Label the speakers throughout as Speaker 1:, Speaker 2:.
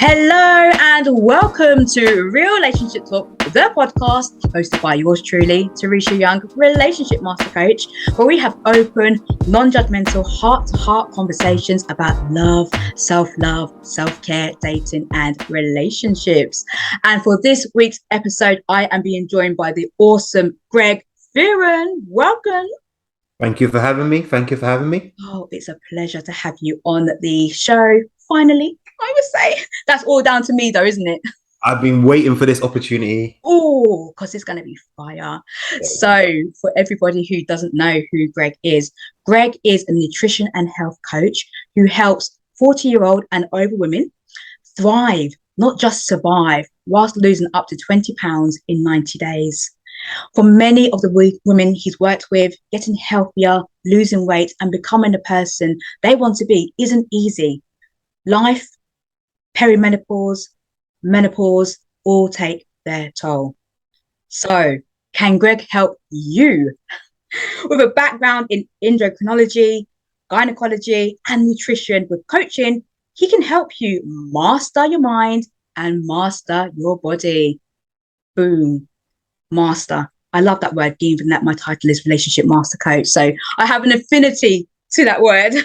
Speaker 1: Hello and welcome to Real-ationship Talk, the podcast hosted by yours truly, Teresha Young, relationship master coach, where we have open, non-judgmental, heart-to-heart conversations about love, self-care, dating, and relationships. And for this week's episode, I am being joined by the awesome Greg Fearon. Welcome.
Speaker 2: Thank you for having me.
Speaker 1: Oh, it's a pleasure to have you on the show. Finally, I would say that's all down to me, though, isn't it?
Speaker 2: I've been waiting for this opportunity.
Speaker 1: Oh, because it's going to be fire.
Speaker 2: Yeah.
Speaker 1: So, for everybody who doesn't know who Greg is a nutrition and health coach who helps 40-year-old and over women thrive, not just survive, whilst losing up to 20 pounds in 90 days. For many of the women he's worked with, getting healthier, losing weight, and becoming the person they want to be isn't easy. Life, perimenopause, menopause all take their toll. So, can Greg help you? With a background in endocrinology, gynaecology, and nutrition with coaching, he can help you master your mind and master your body. Boom. Master. I love that word, given that my title is relationship master coach. So I have an affinity to that word.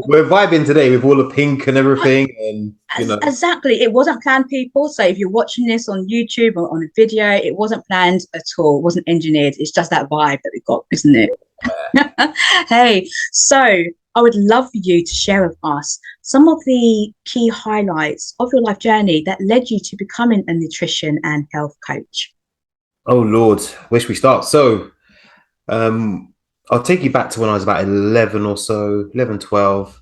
Speaker 2: We're vibing today with all the pink and everything, and
Speaker 1: Exactly. It wasn't planned, people. So if you're watching this on YouTube or on a video, it wasn't planned at all. It wasn't engineered. It's just that vibe that we got, isn't it? Hey, so I would love for you to share with us some of the key highlights of your life journey that led you to becoming a nutrition and health coach.
Speaker 2: Oh Lord, where should we start? So I'll take you back to when I was about 11 or so, 11, 12.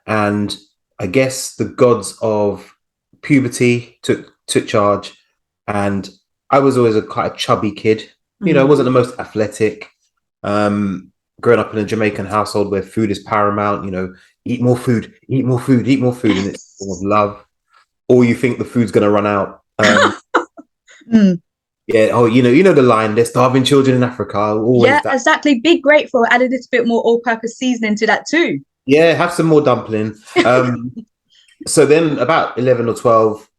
Speaker 2: And I guess the gods of puberty took charge. And I was always quite a chubby kid. You know, I wasn't the most athletic. Growing up in a Jamaican household where food is paramount, eat more food. And it's full of love. Or you think the food's going to run out. Yeah. Oh, you know the line. They're starving children in Africa. Always that.
Speaker 1: Exactly. Be grateful. Add a little bit more all-purpose seasoning to that too.
Speaker 2: Yeah, have some more dumpling. So then, about 11 or 12,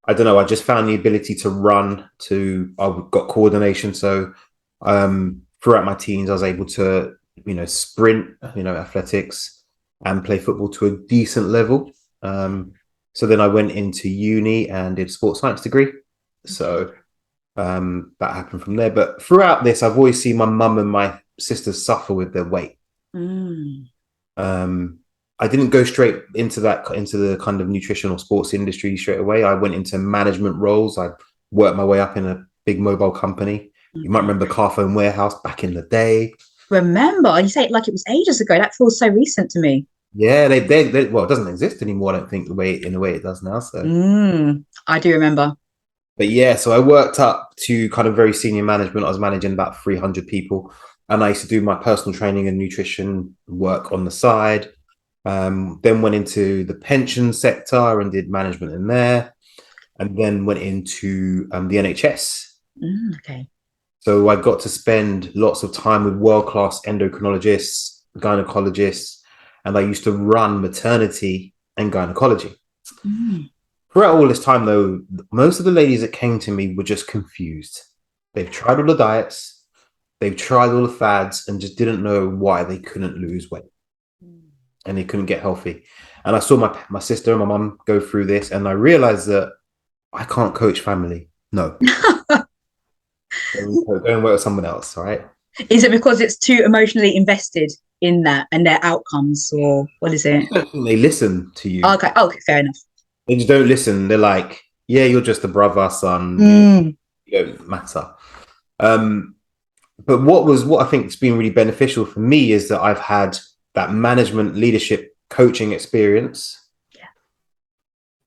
Speaker 2: I don't know. I just found the ability to run. I got coordination. So throughout my teens, I was able to, sprint, athletics, and play football to a decent level. So then I went into uni and did a sports science degree. So that happened from there. But throughout this, I've always seen my mum and my sisters suffer with their weight. I didn't go straight into the kind of nutritional sports industry straight away. I went into management roles. I worked my way up in a big mobile company. You might remember Carphone Warehouse back in the day.
Speaker 1: Remember? You say it like it was ages ago. That feels so recent to me.
Speaker 2: Yeah, well, it doesn't exist anymore, I don't think, in the way it does now. So
Speaker 1: I do remember.
Speaker 2: But yeah, so I worked up to kind of very senior management. I was managing about 300 people, and I used to do my personal training and nutrition work on the side. Then went into the pension sector and did management in there, and then went into the NHS.
Speaker 1: Okay.
Speaker 2: So I got to spend lots of time with world-class endocrinologists, gynecologists, and I used to run maternity and gynecology. Throughout all this time, though, most of the ladies that came to me were just confused. They've tried all the diets, they've tried all the fads, and just didn't know why they couldn't lose weight and they couldn't get healthy. And I saw my sister and my mum go through this, and I realized that I can't coach family. No. Go and work with someone else, all right?
Speaker 1: Is it because it's too emotionally invested in that and their outcomes, or what is it?
Speaker 2: I don't think they listen to you.
Speaker 1: Okay, fair enough.
Speaker 2: They just don't listen. They're like, yeah, you're just a brother, son. You don't matter. But what I think has been really beneficial for me is that I've had that management, leadership, coaching experience.
Speaker 1: Yeah.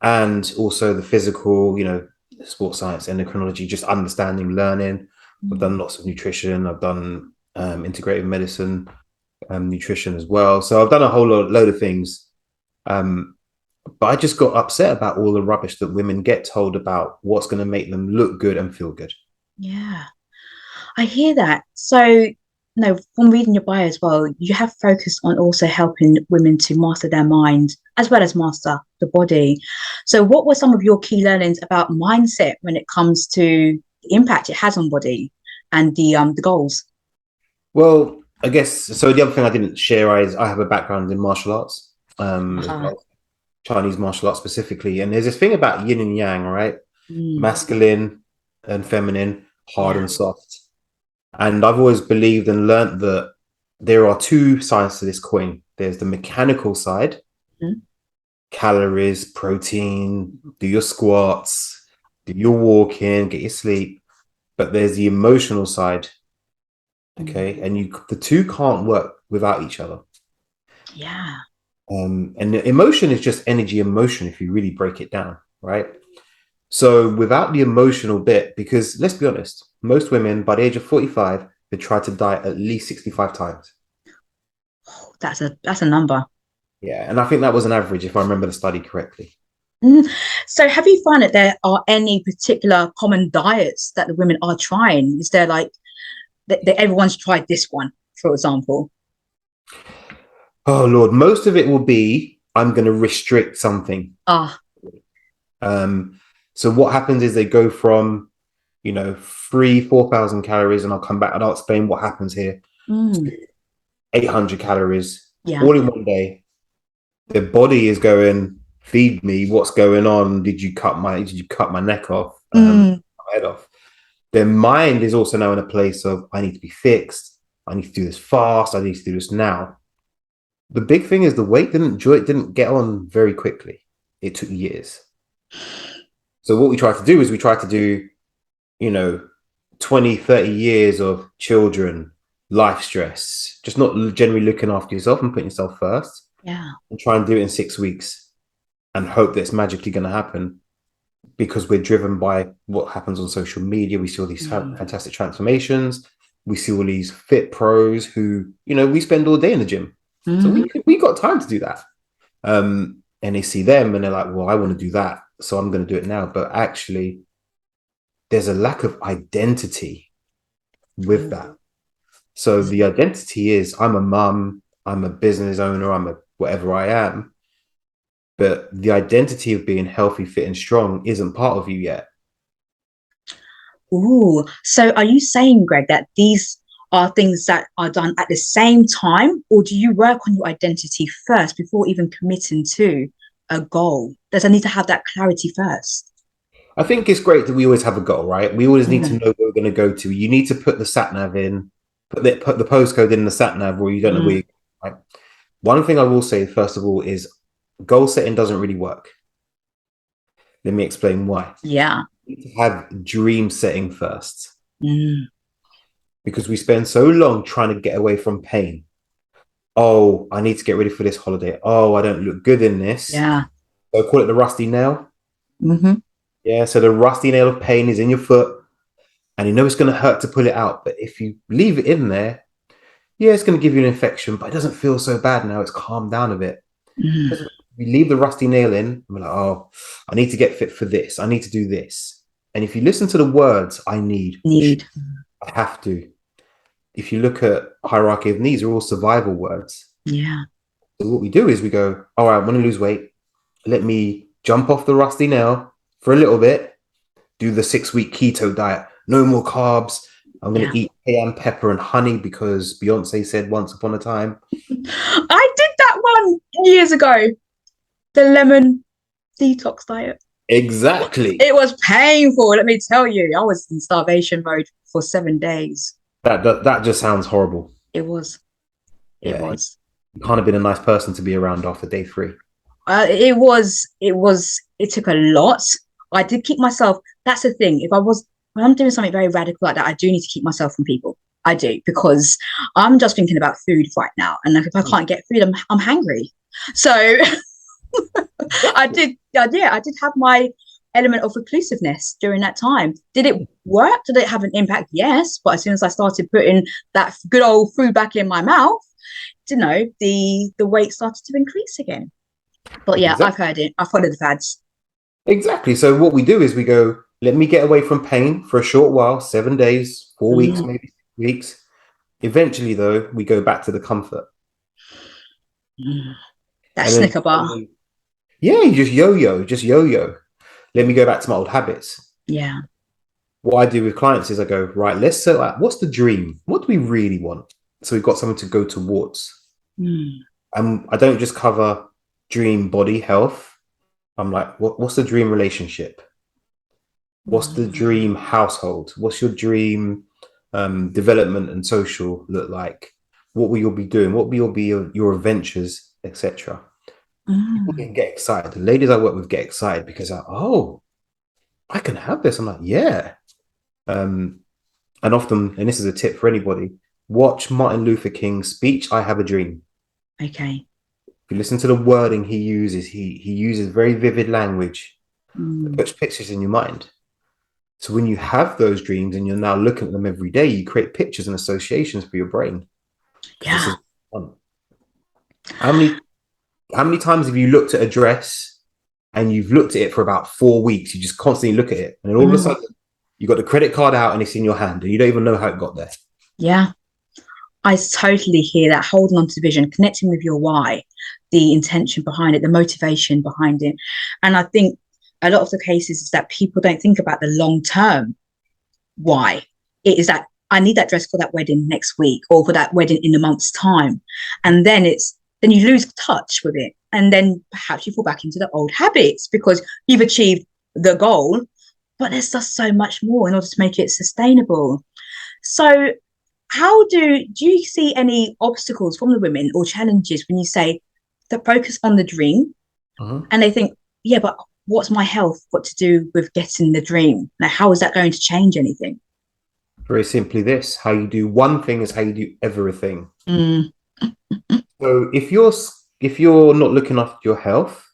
Speaker 2: And also the physical, sports science, endocrinology, just understanding, learning. I've done lots of nutrition. I've done integrative medicine, nutrition as well. So I've done a whole load of things. But I just got upset about all the rubbish that women get told about what's going to make them look good and feel good.
Speaker 1: Yeah, I hear that. So no, from reading your bio as well, you have focused on also helping women to master their mind as well as master the body. So, what were some of your key learnings about mindset when it comes to the impact it has on body and the goals?
Speaker 2: Well, I guess so. The other thing I didn't share is I have a background in martial arts, as
Speaker 1: Uh-huh.
Speaker 2: well, Chinese martial arts specifically. And there's this thing about yin and yang, right?
Speaker 1: Mm,
Speaker 2: Masculine and feminine, hard
Speaker 1: yeah.
Speaker 2: and soft. And I've always believed and learnt that there are two sides to this coin. There's the mechanical side,
Speaker 1: Mm,
Speaker 2: calories, protein, do your squats, do your walking, get your sleep. But there's the emotional side,
Speaker 1: mm,
Speaker 2: okay? And the two can't work without each other.
Speaker 1: yeah.
Speaker 2: And the emotion is just energy emotion if you really break it down, right? So without the emotional bit, because let's be honest, most women by the age of 45, they try to diet at least 65 times.
Speaker 1: Oh, that's a number.
Speaker 2: Yeah. And I think that was an average, if I remember the study correctly.
Speaker 1: Mm. So, have you found that there are any particular common diets that the women are trying? Is there like that everyone's tried this one, for example?
Speaker 2: Oh, Lord. Most of it will be I'm going to restrict something.
Speaker 1: Ah,
Speaker 2: Um, so what happens is they go from, 4,000 calories, and I'll come back and I'll explain what happens here,
Speaker 1: mm,
Speaker 2: to 800 calories
Speaker 1: yeah.
Speaker 2: all in one day. The body is going, feed me. What's going on? Did you cut my neck off?
Speaker 1: Mm,
Speaker 2: My head off. Their mind is also now in a place of I need to be fixed. I need to do this fast. I need to do this now. The big thing is the weight didn't get on very quickly. It took years. So what we try to do is we try to do, you know, 20, 30 years of children, life stress, just not generally looking after yourself and putting yourself first,
Speaker 1: yeah.
Speaker 2: and try and do it in 6 weeks and hope that it's magically going to happen because we're driven by what happens on social media. We see all these
Speaker 1: Mm,
Speaker 2: fantastic transformations. We see all these fit pros who, we spend all day in the gym. So
Speaker 1: mhm.
Speaker 2: we got time to do that. And they see them and they're like, well, I want to do that. So I'm going to do it now. But actually, there's a lack of identity with
Speaker 1: Ooh,
Speaker 2: that. So the identity is I'm a mum, I'm a business owner, I'm a whatever I am. But the identity of being healthy, fit, and strong isn't part of you yet.
Speaker 1: ooh. So, are you saying, Greg, that these are things that are done at the same time, or do you work on your identity first before even committing to a goal? Does I need to have that clarity first?
Speaker 2: I think it's great that we always have a goal, right? We always need to
Speaker 1: Mm,
Speaker 2: know where we're going to go to. You need to put the sat nav in, put the postcode in the sat nav, or you don't know where
Speaker 1: mm,
Speaker 2: you're going, right? One thing I will say, first of all, is goal setting doesn't really work. Let me explain why.
Speaker 1: yeah.
Speaker 2: You need to have dream setting first
Speaker 1: Mm,
Speaker 2: because we spend so long trying to get away from pain. Oh, I need to get ready for this holiday. Oh, I don't look good in this.
Speaker 1: yeah.
Speaker 2: So I call it the rusty nail.
Speaker 1: Hmm.
Speaker 2: Yeah. So the rusty nail of pain is in your foot, and you know it's going to hurt to pull it out. But if you leave it in there, yeah, it's going to give you an infection, but it doesn't feel so bad now. It's calmed down a bit.
Speaker 1: Mm,
Speaker 2: We leave the rusty nail in, and we're like, oh, I need to get fit for this. I need to do this. And if you listen to the words, I need,
Speaker 1: need.
Speaker 2: I have to. If you look at hierarchy of needs, are all survival words.
Speaker 1: Yeah.
Speaker 2: So what we do is we go, all right, I want to lose weight. Let me jump off the rusty nail for a little bit, do the 6 week keto diet. No more carbs. I'm going
Speaker 1: Yeah.
Speaker 2: to eat cayenne pepper and honey because Beyonce said once upon a time.
Speaker 1: I did that one years ago. The lemon detox diet.
Speaker 2: Exactly.
Speaker 1: It was painful, let me tell you. I was in starvation mode for 7 days.
Speaker 2: That just sounds horrible.
Speaker 1: It was. It
Speaker 2: Yeah,
Speaker 1: was.
Speaker 2: you can't have been a nice person to be around after day 3.
Speaker 1: It was. It was. It took a lot. I did keep myself. That's the thing. If I was when I'm doing something very radical like that, I do need to keep myself from people. I do because I'm just thinking about food right now, and like if I can't get food, I'm hungry. So I
Speaker 2: Exactly.
Speaker 1: did. Yeah, I did have my element of reclusiveness during that time. Did it work? Did it have an impact? Yes. But as soon as I started putting that good old food back in my mouth, the weight started to increase again. But yeah, I've
Speaker 2: Exactly.
Speaker 1: heard it. I've followed the fads.
Speaker 2: Exactly. So what we do is we go, let me get away from pain for a short while, 7 days, 4 weeks,
Speaker 1: Mm,
Speaker 2: maybe 6 weeks. Eventually, though, we go back to the comfort.
Speaker 1: Mm. That
Speaker 2: And then,
Speaker 1: Snicker bar.
Speaker 2: yeah, you just yo yo. Let me go back to my old habits.
Speaker 1: Yeah.
Speaker 2: What I do with clients is I go, right, let's set like, what's the dream? What do we really want? So we've got something to go towards.
Speaker 1: Mm.
Speaker 2: And I don't just cover dream body health. I'm like, what's the dream relationship? What's the
Speaker 1: Mm.
Speaker 2: dream household? What's your dream development and social look like? What will you be doing? What will be your adventures, etc.? People
Speaker 1: Mm.
Speaker 2: can get excited. The ladies I work with get excited because, oh, I can have this. I'm like, yeah. Um, and often, and this is a tip for anybody, watch Martin Luther King's speech, I Have a Dream.
Speaker 1: Okay.
Speaker 2: If you listen to the wording he uses very vivid language that
Speaker 1: Mm.
Speaker 2: puts pictures in your mind. So when you have those dreams and you're now looking at them every day, you create pictures and associations for your brain because this
Speaker 1: Yeah.
Speaker 2: is fun. How many how many times have you looked at a dress and you've looked at it for about 4 weeks? You just constantly look at it, and then all of a
Speaker 1: Mm.
Speaker 2: sudden you got the credit card out and it's in your hand, and you don't even know how it got there.
Speaker 1: Yeah. I totally hear that. Holding on to the vision, connecting with your why, the intention behind it, the motivation behind it. And I think a lot of the cases is that people don't think about the long term why. It is that I need that dress for that wedding next week or for that wedding in a month's time. And then you lose touch with it. And then perhaps you fall back into the old habits because you've achieved the goal, but there's just so much more in order to make it sustainable. So how do you see any obstacles from the women or challenges when you say the focus on the dream
Speaker 2: Mhm.
Speaker 1: and they think, yeah, but what's my health got to do with getting the dream? Now, how is that going to change anything?
Speaker 2: Very simply, this how you do one thing is how you do everything.
Speaker 1: Mm.
Speaker 2: So if you're not looking after your health,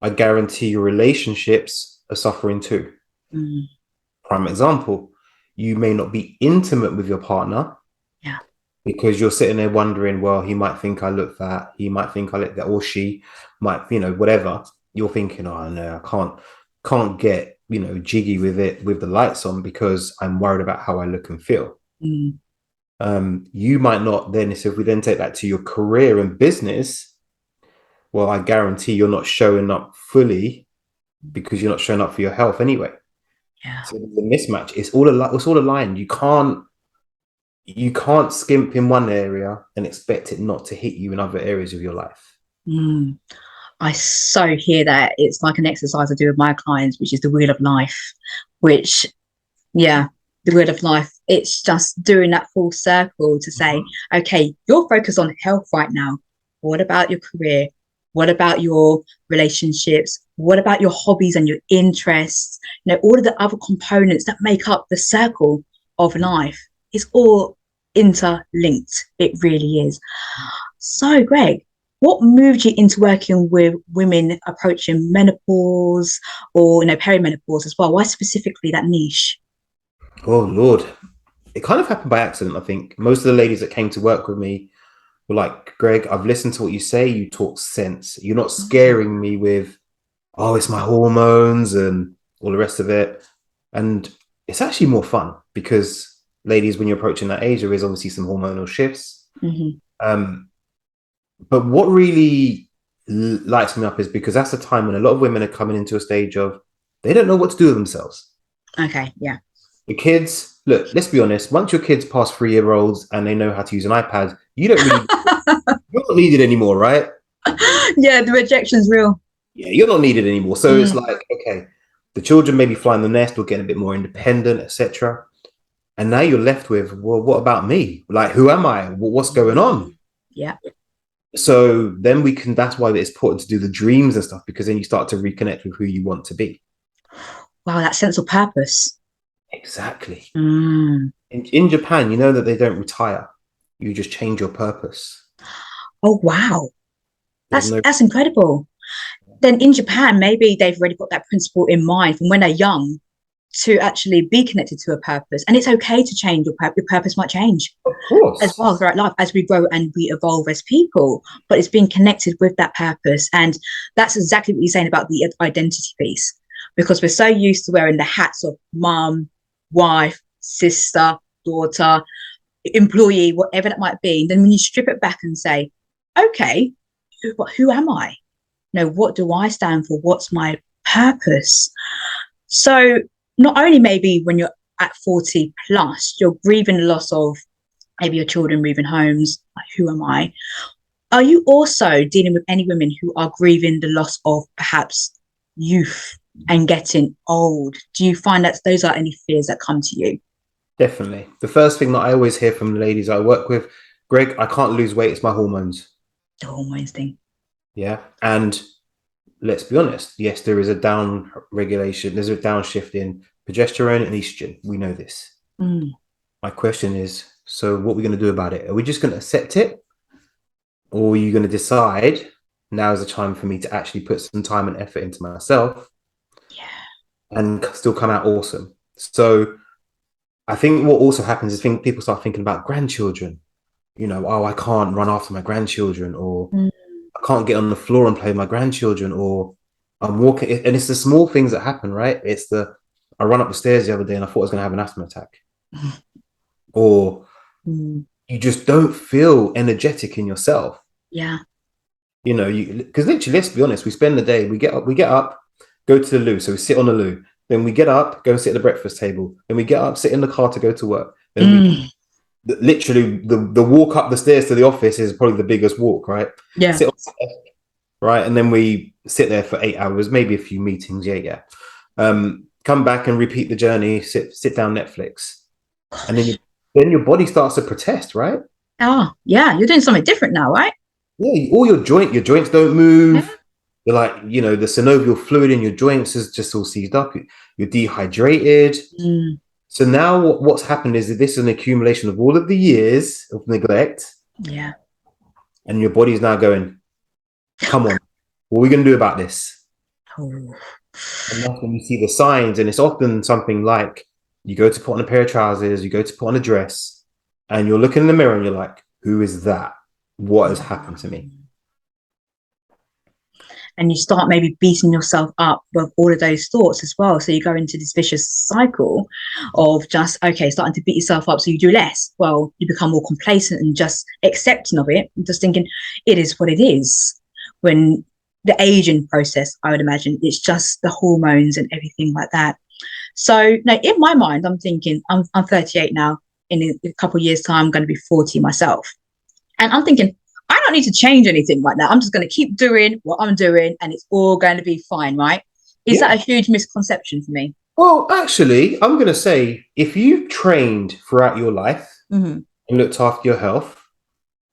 Speaker 2: I guarantee your relationships are suffering too.
Speaker 1: Mm.
Speaker 2: Prime example, you may not be intimate with your partner
Speaker 1: Yeah.
Speaker 2: because you're sitting there wondering, well, he might think I look fat, he might think I look that, or she might, whatever. You're thinking, oh no, I can't get, jiggy with it with the lights on because I'm worried about how I look and feel.
Speaker 1: Mm.
Speaker 2: You might not then, so if we then take that to your career and business, well, I guarantee you're not showing up fully because you're not showing up for your health anyway.
Speaker 1: Yeah.
Speaker 2: So there's a mismatch. It's all aligned. You can't skimp in one area and expect it not to hit you in other areas of your life.
Speaker 1: Mm. I so hear that. It's like an exercise I do with my clients, which is the wheel of life, which, yeah, the wheel of life. It's just doing that full circle to say,
Speaker 2: Mhm.
Speaker 1: okay, you're focused on health right now. What about your career? What about your relationships? What about your hobbies and your interests? All of the other components that make up the circle of life. It's all interlinked. It really is. So, Greg, what moved you into working with women approaching menopause or perimenopause as well? Why specifically that niche?
Speaker 2: Oh Lord, it kind of happened by accident. I think most of the ladies that came to work with me were like, "Greg, I've listened to what you say. You talk sense. You're not
Speaker 1: Mm.
Speaker 2: scaring me with, oh, it's my hormones and all the rest of it." And it's actually more fun because ladies, when you're approaching that age, there is obviously some hormonal shifts.
Speaker 1: Mm-hmm.
Speaker 2: Um, but what really lights me up is because that's the time when a lot of women are coming into a stage of they don't know what to do with themselves.
Speaker 1: Okay, yeah.
Speaker 2: The kids, look, let's be honest, once your kids pass 3 year olds and they know how to use an iPad, you don't really, you're not needed anymore, right?
Speaker 1: Yeah, the rejection's real.
Speaker 2: Yeah, you're not needed anymore. So it's
Speaker 1: Mm.
Speaker 2: like, okay, the children maybe flying the nest or getting a bit more independent, etc. And now you're left with, well, what about me? Like, who am I? What's going on?
Speaker 1: Yeah.
Speaker 2: So then that's why it's important to do the dreams and stuff, because then you start to reconnect with who you want to be.
Speaker 1: Wow, that sense of purpose.
Speaker 2: Exactly.
Speaker 1: Mm.
Speaker 2: In Japan, you know that they don't retire. You just change your purpose.
Speaker 1: Oh, wow.
Speaker 2: There's
Speaker 1: That's
Speaker 2: no,
Speaker 1: that's incredible. Then in Japan, maybe they've already got that principle in mind from when they're young to actually be connected to a purpose. And it's okay to change your purpose might change
Speaker 2: of
Speaker 1: as
Speaker 2: course.
Speaker 1: well throughout life as we grow and we evolve as people, but it's being connected with that purpose. And that's exactly what you're saying about the identity piece, because we're so used to wearing the hats of mom, wife, sister, daughter. employee, whatever that might be. And then when you strip it back and say, okay, who am I? What do I stand for? What's my purpose? So not only maybe when you're at 40 plus, you're grieving the loss of maybe your children moving homes, like who am I? Are you also dealing with any women who are grieving the loss of perhaps youth and getting old? Do you find that those are any fears that come to you?
Speaker 2: Definitely. The first thing that I always hear from the ladies I work with, Greg, I can't lose weight. It's my hormones.
Speaker 1: The hormones thing.
Speaker 2: Yeah. And let's be honest. Yes, there is a down regulation. There's a downshift in progesterone and estrogen. We know this.
Speaker 1: Mm.
Speaker 2: My question is, so what are we going to do about it? Are we just going to accept it? Or are you going to decide now is the time for me to actually put some time and effort into myself and still come out awesome? So I think what also happens is people start thinking about grandchildren. Oh, I can't run after my grandchildren, or I can't get on the floor and play with my grandchildren, or I'm walking. And it's the small things that happen, right? I run up the stairs the other day and I thought I was going to have an asthma attack. Or you just don't feel energetic in yourself.
Speaker 1: Yeah.
Speaker 2: Because literally, let's be honest, we spend the day, we get up, go to the loo. So we sit on the loo. Then we get up, go and sit at the breakfast table. Then we get up, sit in the car to go to work. Then literally the walk up the stairs to the office is probably the biggest walk, right?
Speaker 1: Yeah.
Speaker 2: Sit on the desk, right? And then we sit there for 8 hours, maybe a few meetings. Yeah. Come back and repeat the journey, sit down Netflix. Gosh. And then your body starts to protest, right?
Speaker 1: Oh, yeah. You're doing something different now, right?
Speaker 2: Yeah, all your joints don't move. Yeah. You're like, the synovial fluid in your joints is just all seized up. You're dehydrated. So now what's happened is that this is an accumulation of all of the years of neglect.
Speaker 1: Yeah.
Speaker 2: And your body's now going, come on, what are we going to do about this? Oh. And that's when you see the signs. And it's often something like you go to put on a pair of trousers, you go to put on a dress, and you're looking in the mirror and you're like, who is that? What has happened to me?
Speaker 1: And you start maybe beating yourself up with all of those thoughts as well. So you go into this vicious cycle of just, starting to beat yourself up so you do less. Well, you become more complacent and just accepting of it, and just thinking it is what it is. When the aging process, I would imagine, it's just the hormones and everything like that. So now in my mind, I'm thinking, I'm 38 now. In a couple of years' time, I'm going to be 40 myself. And I'm thinking, I don't need to change anything right now. I'm just going to keep doing what I'm doing and it's all going to be fine, right? Is that a huge misconception for me?
Speaker 2: Well, actually, I'm going to say if you've trained throughout your life and looked after your health,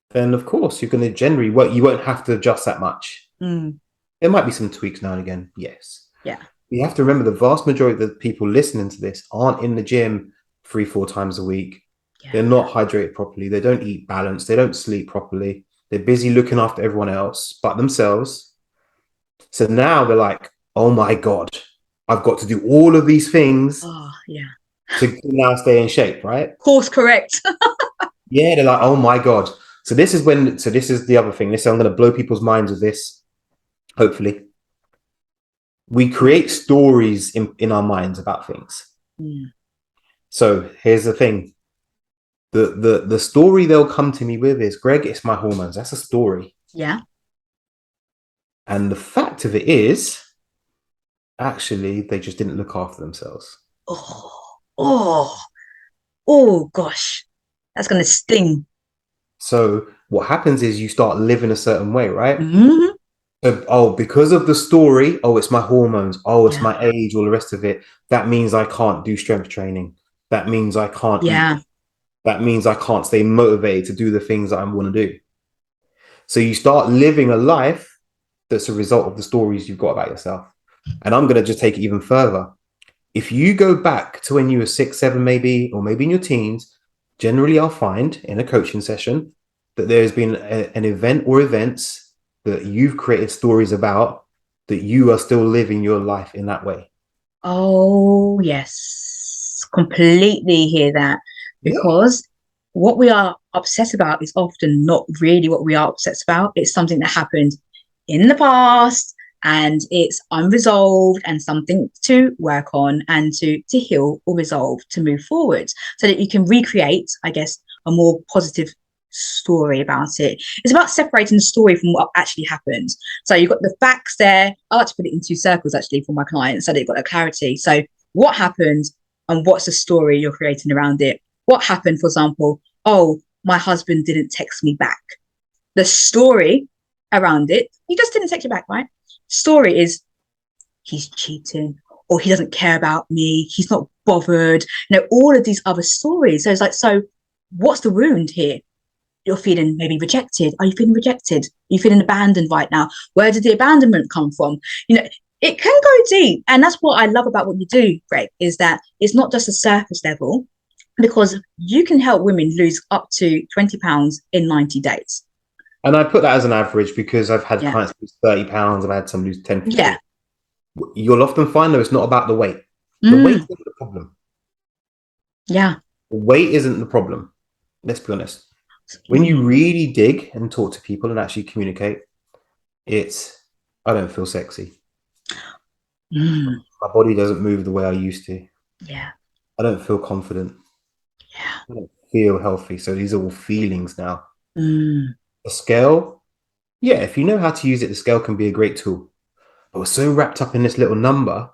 Speaker 2: then of course you're going to generally, you won't have to adjust that much. There might be some tweaks now and again, yes.
Speaker 1: Yeah.
Speaker 2: You have to remember the vast majority of the people listening to this aren't in the gym 3-4 times a week. Yeah. They're not hydrated properly. They don't eat balanced. They don't sleep properly. They're busy looking after everyone else but themselves. So now they're like, oh my God, I've got to do all of these things to now stay in shape, right?
Speaker 1: Course correct.
Speaker 2: Yeah, they're like, oh my God. So this is the other thing. I'm going to blow people's minds with this, hopefully. We create stories in our minds about things. So here's the thing. The story they'll come to me with is, Greg, it's my hormones. That's a story.
Speaker 1: Yeah.
Speaker 2: And the fact of it is, actually, they just didn't look after themselves.
Speaker 1: Oh, gosh. That's going to sting.
Speaker 2: So what happens is you start living a certain way, right? So, because of the story, it's my hormones. It's my age, all the rest of it. That means I can't do strength training. That means I can't eat. That means I can't stay motivated to do the things that I want to do. So you start living a life that's a result of the stories you've got about yourself. And I'm going to just take it even further. If you go back to when you were 6, 7, maybe, or maybe in your teens, generally I'll find in a coaching session that there's been an event or events that you've created stories about that you are still living your life in that way.
Speaker 1: Oh, yes. Completely hear that. Because what we are obsessed about is often not really what we are obsessed about. It's something that happened in the past and it's unresolved and something to work on and to heal or resolve to move forward so that you can recreate, I guess, a more positive story about it. It's about separating the story from what actually happened. So you've got the facts there. I like to put it in two circles actually for my clients so they've got that clarity. So what happened and what's the story you're creating around it? What happened, for example, oh, my husband didn't text me back. The story around it, he just didn't text you back, right? Story is he's cheating, or he doesn't care about me, he's not bothered, all of these other stories. So it's like, so what's the wound here? You're feeling maybe rejected. Are you feeling rejected? Are you feeling abandoned right now? Where did the abandonment come from? It can go deep. And that's what I love about what you do, Greg, is that it's not just a surface level, because you can help women lose up to 20 pounds in 90 days.
Speaker 2: And I put that as an average because I've had clients lose 30 pounds. I've had some lose 10, 15.
Speaker 1: Yeah.
Speaker 2: You'll often find, though, it's not about the weight. The weight isn't the problem.
Speaker 1: Yeah.
Speaker 2: The weight isn't the problem. Let's be honest. When you really dig and talk to people and actually communicate, I don't feel sexy. My body doesn't move the way I used to.
Speaker 1: Yeah.
Speaker 2: I don't feel confident.
Speaker 1: Yeah.
Speaker 2: I don't feel healthy. So these are all feelings now.
Speaker 1: The
Speaker 2: scale, if you know how to use it, the scale can be a great tool. But we're so wrapped up in this little number.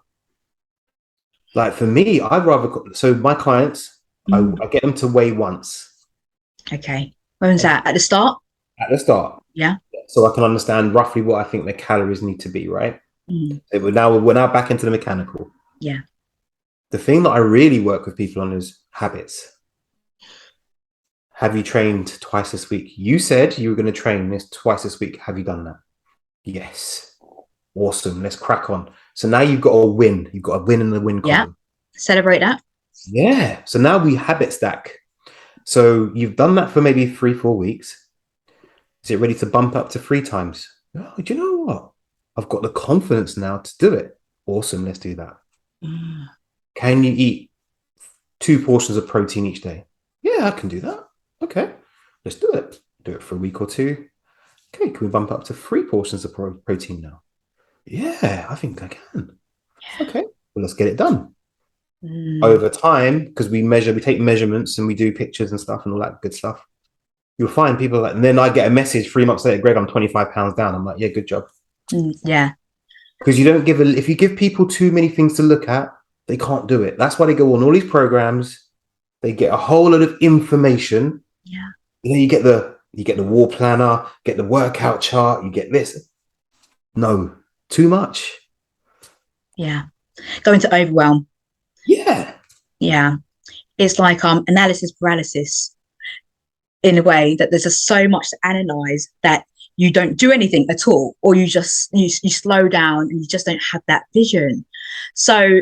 Speaker 2: Like for me, so my clients, I get them to weigh once.
Speaker 1: Okay. When's that? At the start?
Speaker 2: At the start.
Speaker 1: Yeah.
Speaker 2: So I can understand roughly what I think their calories need to be, right? We're now back into the mechanical.
Speaker 1: Yeah.
Speaker 2: The thing that I really work with people on is habits. Have you trained twice this week? You said you were going to train this twice this week. Have you done that? Yes. Awesome. Let's crack on. So now you've got a win. You've got a win in the win column.
Speaker 1: Celebrate that.
Speaker 2: Yeah. So now we habit stack. So you've done that for maybe 3-4 weeks. Is it ready to bump up to 3 times? Oh, do you know what? I've got the confidence now to do it. Awesome. Let's do that. Can you eat 2 portions of protein each day? Yeah, I can do that. Okay, let's do it. Do it for a week or 2. Okay, can we bump up to 3 portions of protein now? Yeah, I think I can. Okay, well, let's get it done. Over time, because we take measurements and we do pictures and stuff and all that good stuff, you'll find people and then I get a message 3 months later, Greg, I'm 25 pounds down. I'm like, yeah, good job.
Speaker 1: Yeah.
Speaker 2: Because you don't if you give people too many things to look at, they can't do it. That's why they go on all these programs. They get a whole lot of information.
Speaker 1: Yeah.
Speaker 2: You get the wall planner, get the workout chart, you get this. No, too much.
Speaker 1: Yeah. Going to overwhelm.
Speaker 2: Yeah.
Speaker 1: Yeah. It's like analysis paralysis in a way that there's just so much to analyze that you don't do anything at all, or you slow down and you just don't have that vision. So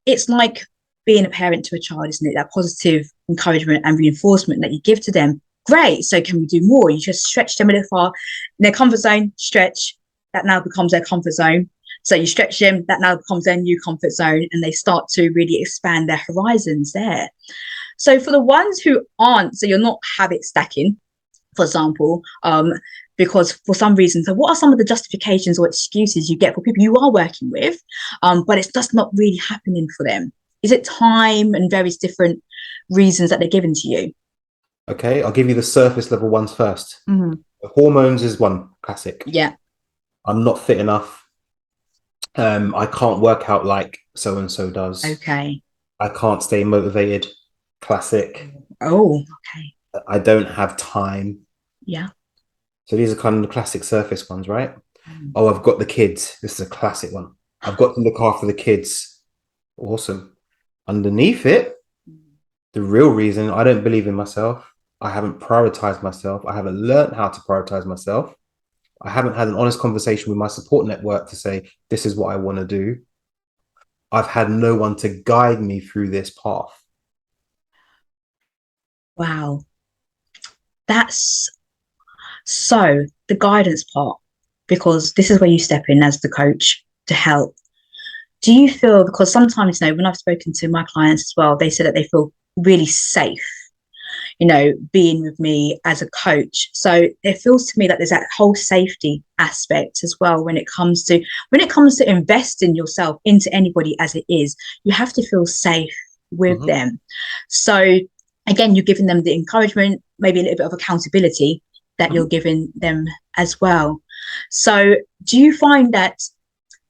Speaker 1: it's like being a parent to a child, isn't it? That positive encouragement and reinforcement that you give to them. Great. So can we do more? You just stretch them a little far in their comfort zone, stretch. That now becomes their comfort zone. So you stretch them, that now becomes their new comfort zone, and they start to really expand their horizons there. So for the ones who aren't, so you're not habit stacking, for example, because for some reason, so what are some of the justifications or excuses you get for people you are working with, but it's just not really happening for them? Is it time and various different reasons that they're given to you?
Speaker 2: Okay, I'll give you the surface level ones first. The hormones is one, classic.
Speaker 1: Yeah.
Speaker 2: I'm not fit enough. I can't work out like so-and-so does.
Speaker 1: Okay.
Speaker 2: I can't stay motivated. Classic.
Speaker 1: Oh, okay.
Speaker 2: I don't have time.
Speaker 1: Yeah.
Speaker 2: So these are kind of the classic surface ones, right? Oh, I've got the kids. This is a classic one. I've got to look after the kids. Awesome. Underneath it, the real reason I don't believe in myself, I haven't prioritized myself. I haven't learned how to prioritize myself. I haven't had an honest conversation with my support network to say, this is what I want to do. I've had no one to guide me through this path.
Speaker 1: Wow. That's so the guidance part, because this is where you step in as the coach to help. Do you feel, because sometimes, when I've spoken to my clients as well, they say that they feel really safe, being with me as a coach. So it feels to me that there's that whole safety aspect as well when it comes to investing yourself into anybody as it is. You have to feel safe with them. So again, you're giving them the encouragement, maybe a little bit of accountability that you're giving them as well. So do you find that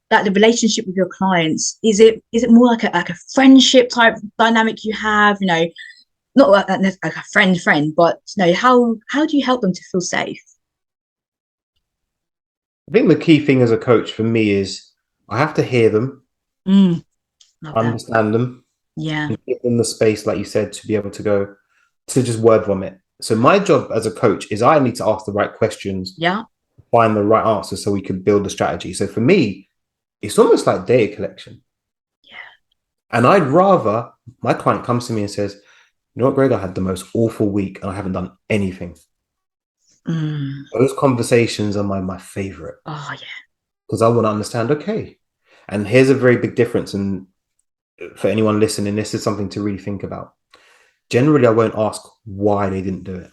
Speaker 1: the relationship with your clients, is it more like a friendship type dynamic you have, not like a friend, but how do you help them to feel safe?
Speaker 2: I think the key thing as a coach for me is I have to hear them,
Speaker 1: Love that.
Speaker 2: understand them,
Speaker 1: Yeah.
Speaker 2: and give them the space, like you said, to be able to go to just word vomit. So my job as a coach is I need to ask the right questions,
Speaker 1: Yeah.
Speaker 2: find the right answers so we can build a strategy. So for me, it's almost like data collection.
Speaker 1: Yeah.
Speaker 2: And I'd rather my client comes to me and says, you know what, Greg, I had the most awful week and I haven't done anything. Those conversations are my favorite.
Speaker 1: Oh yeah.
Speaker 2: Because I want to understand, okay. And here's a very big difference. And for anyone listening, this is something to really think about. Generally, I won't ask why they didn't do it.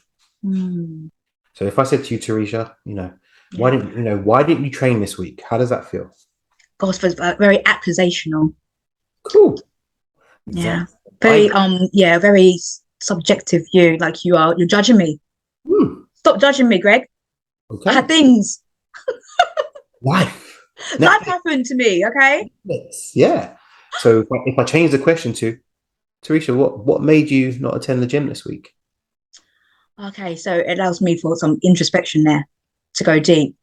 Speaker 2: So if I said to you, Teresha, why didn't you train this week? How does that feel?
Speaker 1: Gosh, but very accusational.
Speaker 2: Cool.
Speaker 1: Yeah.
Speaker 2: Exactly.
Speaker 1: Very subjective view. Like you're judging me. Stop judging me, Greg.
Speaker 2: Okay.
Speaker 1: I had things.
Speaker 2: Life.
Speaker 1: Life happened to me, okay?
Speaker 2: Yeah. So if I change the question to Teresha, what made you not attend the gym this week?
Speaker 1: Okay, so it allows me for some introspection there to go deep.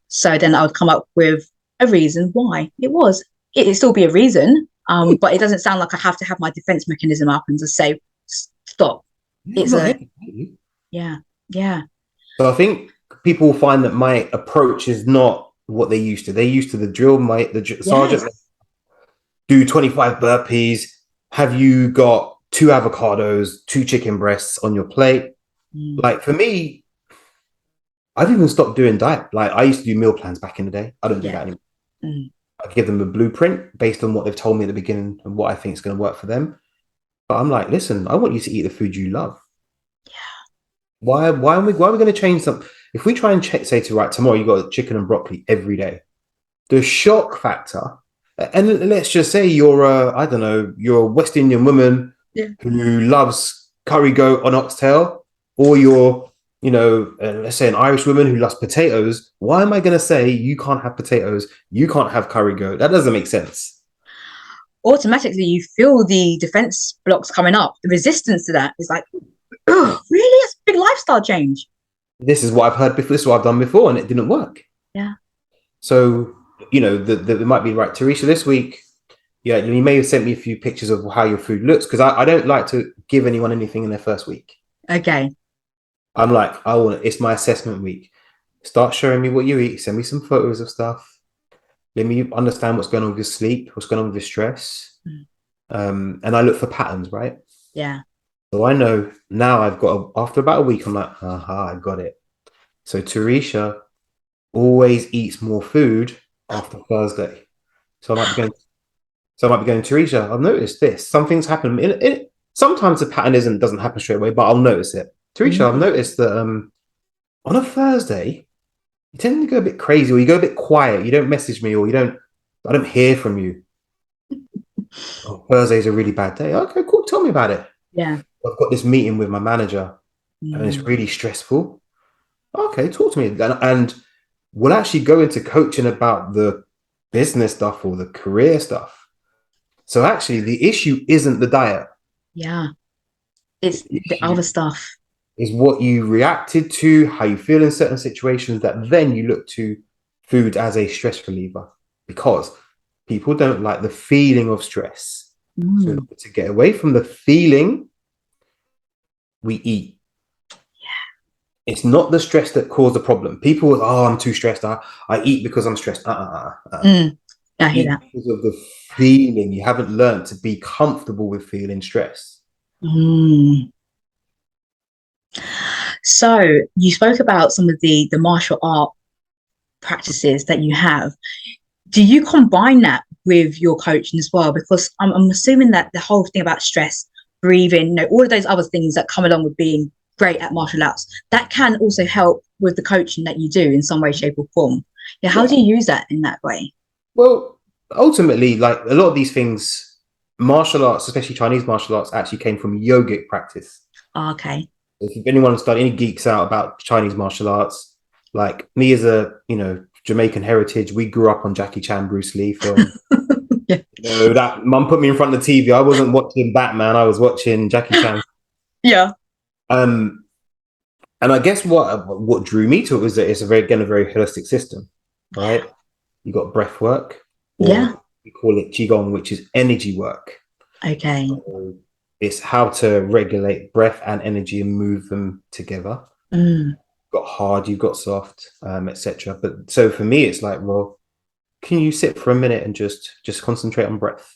Speaker 1: So then I would come up with a reason why it was. It'd still be a reason, but it doesn't sound like I have to have my defense mechanism up and just say, stop. It's yeah.
Speaker 2: So I think people will find that my approach is not what they used to. They used to the drill, sergeant, do 25 burpees. Have you got 2 avocados, 2 chicken breasts on your plate? Like for me, I've even stopped doing diet. Like I used to do meal plans back in the day. I don't do that anymore. I give them a blueprint based on what they've told me at the beginning and what I think is going to work for them. But I'm like, listen, I want you to eat the food you love.
Speaker 1: Yeah.
Speaker 2: Why are we going to change something? If we try and say to right tomorrow, you got chicken and broccoli every day, the shock factor. And let's just say you're you're a West Indian woman who loves curry goat on oxtail, or you're, let's say an Irish woman who loves potatoes. Why am I going to say you can't have potatoes? You can't have curry goat? That doesn't make sense.
Speaker 1: Automatically, you feel the defense blocks coming up. The resistance to that is like, oh, really? It's a big lifestyle change.
Speaker 2: This is what I've heard before. This is what I've done before, and it didn't work.
Speaker 1: Yeah.
Speaker 2: So, it might be right, Teresha, this week. Yeah, you may have sent me a few pictures of how your food looks because I don't like to give anyone anything in their first week.
Speaker 1: Okay.
Speaker 2: I'm like, it's my assessment week. Start showing me what you eat. Send me some photos of stuff. Let me understand what's going on with your sleep, what's going on with your stress. And I look for patterns, right?
Speaker 1: Yeah.
Speaker 2: So I know now after about a week, I'm like, aha, I got it. So Teresha always eats more food after Thursday. So I might be going, Teresha, I've noticed this. Something's happened. Sometimes the pattern doesn't happen straight away, but I'll notice it. Teresha, I've noticed that on a Thursday, you tend to go a bit crazy, or you go a bit quiet. You don't message me, or I don't hear from you. Oh, Thursday's a really bad day. Okay, cool. Tell me about it.
Speaker 1: Yeah.
Speaker 2: I've got this meeting with my manager, and it's really stressful. Okay, talk to me. And we'll actually go into coaching about the business stuff or the career stuff. So actually, the issue isn't the diet.
Speaker 1: Yeah. It's the other stuff.
Speaker 2: Is what you reacted to, how you feel in certain situations, that then you look to food as a stress reliever, because people don't like the feeling of stress. So to get away from the feeling, we eat. Yeah. It's not the stress that caused the problem. People, I'm too stressed. I eat because I'm stressed.
Speaker 1: I hear that.
Speaker 2: Because of the feeling. You haven't learned to be comfortable with feeling stress.
Speaker 1: So you spoke about some of the martial art practices that you have. Do you combine that with your coaching as well? Because I'm assuming that the whole thing about stress, breathing, all of those other things that come along with being great at martial arts, that can also help with the coaching that you do in some way, shape, or form. Yeah, how do you use that in that way?
Speaker 2: Well, ultimately, like a lot of these things, martial arts, especially Chinese martial arts, actually came from yogic practice.
Speaker 1: Oh, okay.
Speaker 2: If anyone study any geeks out about Chinese martial arts, like me as a Jamaican heritage, we grew up on Jackie Chan, Bruce Lee film.
Speaker 1: Yeah.
Speaker 2: That mum put me in front of the TV. I wasn't watching Batman. I was watching Jackie Chan.
Speaker 1: Yeah.
Speaker 2: Um, and I guess what drew me to it was that it's a very holistic system, right? You got breath work,
Speaker 1: Yeah.
Speaker 2: or we call it qigong, which is energy work.
Speaker 1: Okay.
Speaker 2: So it's how to regulate breath and energy and move them together.
Speaker 1: Mm.
Speaker 2: You've got hard, you've got soft, etc. But so for me, it's like, well, can you sit for a minute and just concentrate on breath?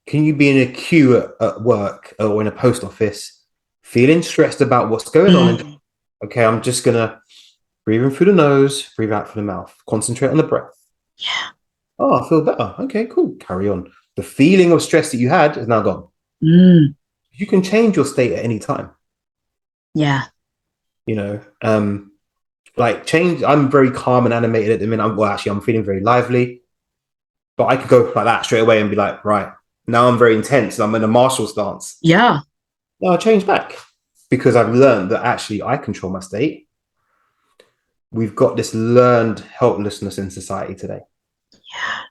Speaker 2: Can you be in a queue at work or in a post office, feeling stressed about what's going on? And
Speaker 1: Mm.
Speaker 2: okay, I'm just gonna breathe in through the nose, breathe out through the mouth, concentrate on the breath.
Speaker 1: Yeah.
Speaker 2: Oh, I feel better. Okay, cool. Carry on. The feeling of stress that you had is now gone.
Speaker 1: Mm.
Speaker 2: You can change your state at any time.
Speaker 1: Yeah.
Speaker 2: You know, like change. I'm very calm and animated at the minute. I'm feeling very lively, but I could go like that straight away and be like, right now I'm very intense. And I'm in a martial stance.
Speaker 1: Yeah.
Speaker 2: No, I change back because I've learned that actually I control my state. We've got this learned helplessness in society today,
Speaker 1: Yeah.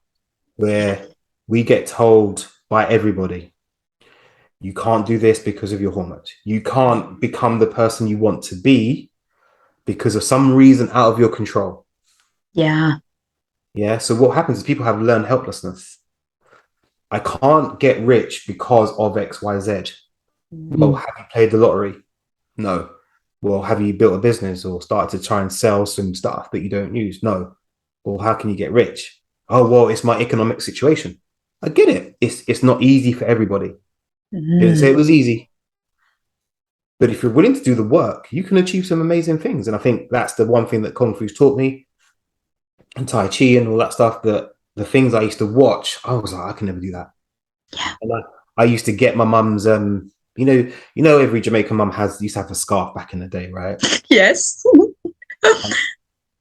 Speaker 2: where we get told by everybody, you can't do this because of your hormones. You can't become the person you want to be because of some reason out of your control.
Speaker 1: Yeah.
Speaker 2: Yeah. So what happens is people have learned helplessness. I can't get rich because of X, Y, Z. Well,
Speaker 1: Mm.
Speaker 2: have you played the lottery? No. Well, have you built a business or started to try and sell some stuff that you don't use? No. Well, how can you get rich? Oh, well, it's my economic situation. I get it. It's not easy for everybody. Didn't say
Speaker 1: Mm.
Speaker 2: it was easy. But if you're willing to do the work, you can achieve some amazing things. And I think that's the one thing that Kung Fu's taught me, and Tai Chi and all that stuff, that the things I used to watch, I was like, I can never do that.
Speaker 1: Yeah.
Speaker 2: And I used to get my mum's every Jamaican mum used to have a scarf back in the day, right?
Speaker 1: Yes.
Speaker 2: And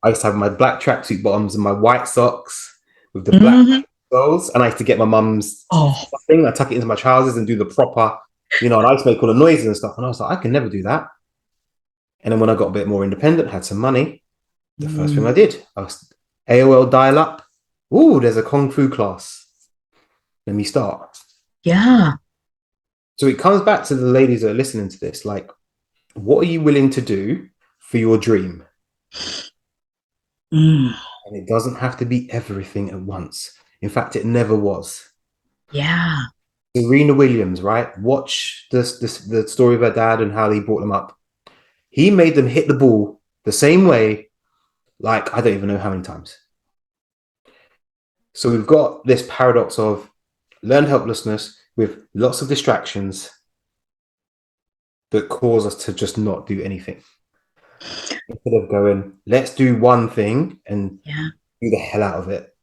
Speaker 2: I used to have my black tracksuit bottoms and my white socks with the black
Speaker 1: Hmm.
Speaker 2: soles. And I used to get my mum's
Speaker 1: Oh.
Speaker 2: thing. I tuck it into my trousers and do the proper, and I used to make all the noises and stuff. And I was like, I can never do that. And then when I got a bit more independent, had some money, the first thing I
Speaker 1: Mm.
Speaker 2: did, I was AOL dial up. Ooh, there's a Kung Fu class. Let me start.
Speaker 1: Yeah.
Speaker 2: So it comes back to the ladies that are listening to this. Like, what are you willing to do for your dream?
Speaker 1: Mm.
Speaker 2: And it doesn't have to be everything at once. In fact, it never was.
Speaker 1: Yeah.
Speaker 2: Serena Williams, right? Watch the story of her dad and how he brought them up. He made them hit the ball the same way, like I don't even know how many times. So we've got this paradox of learned helplessness with lots of distractions that cause us to just not do anything. Instead of going, let's do one thing and
Speaker 1: Yeah.
Speaker 2: do the hell out of it.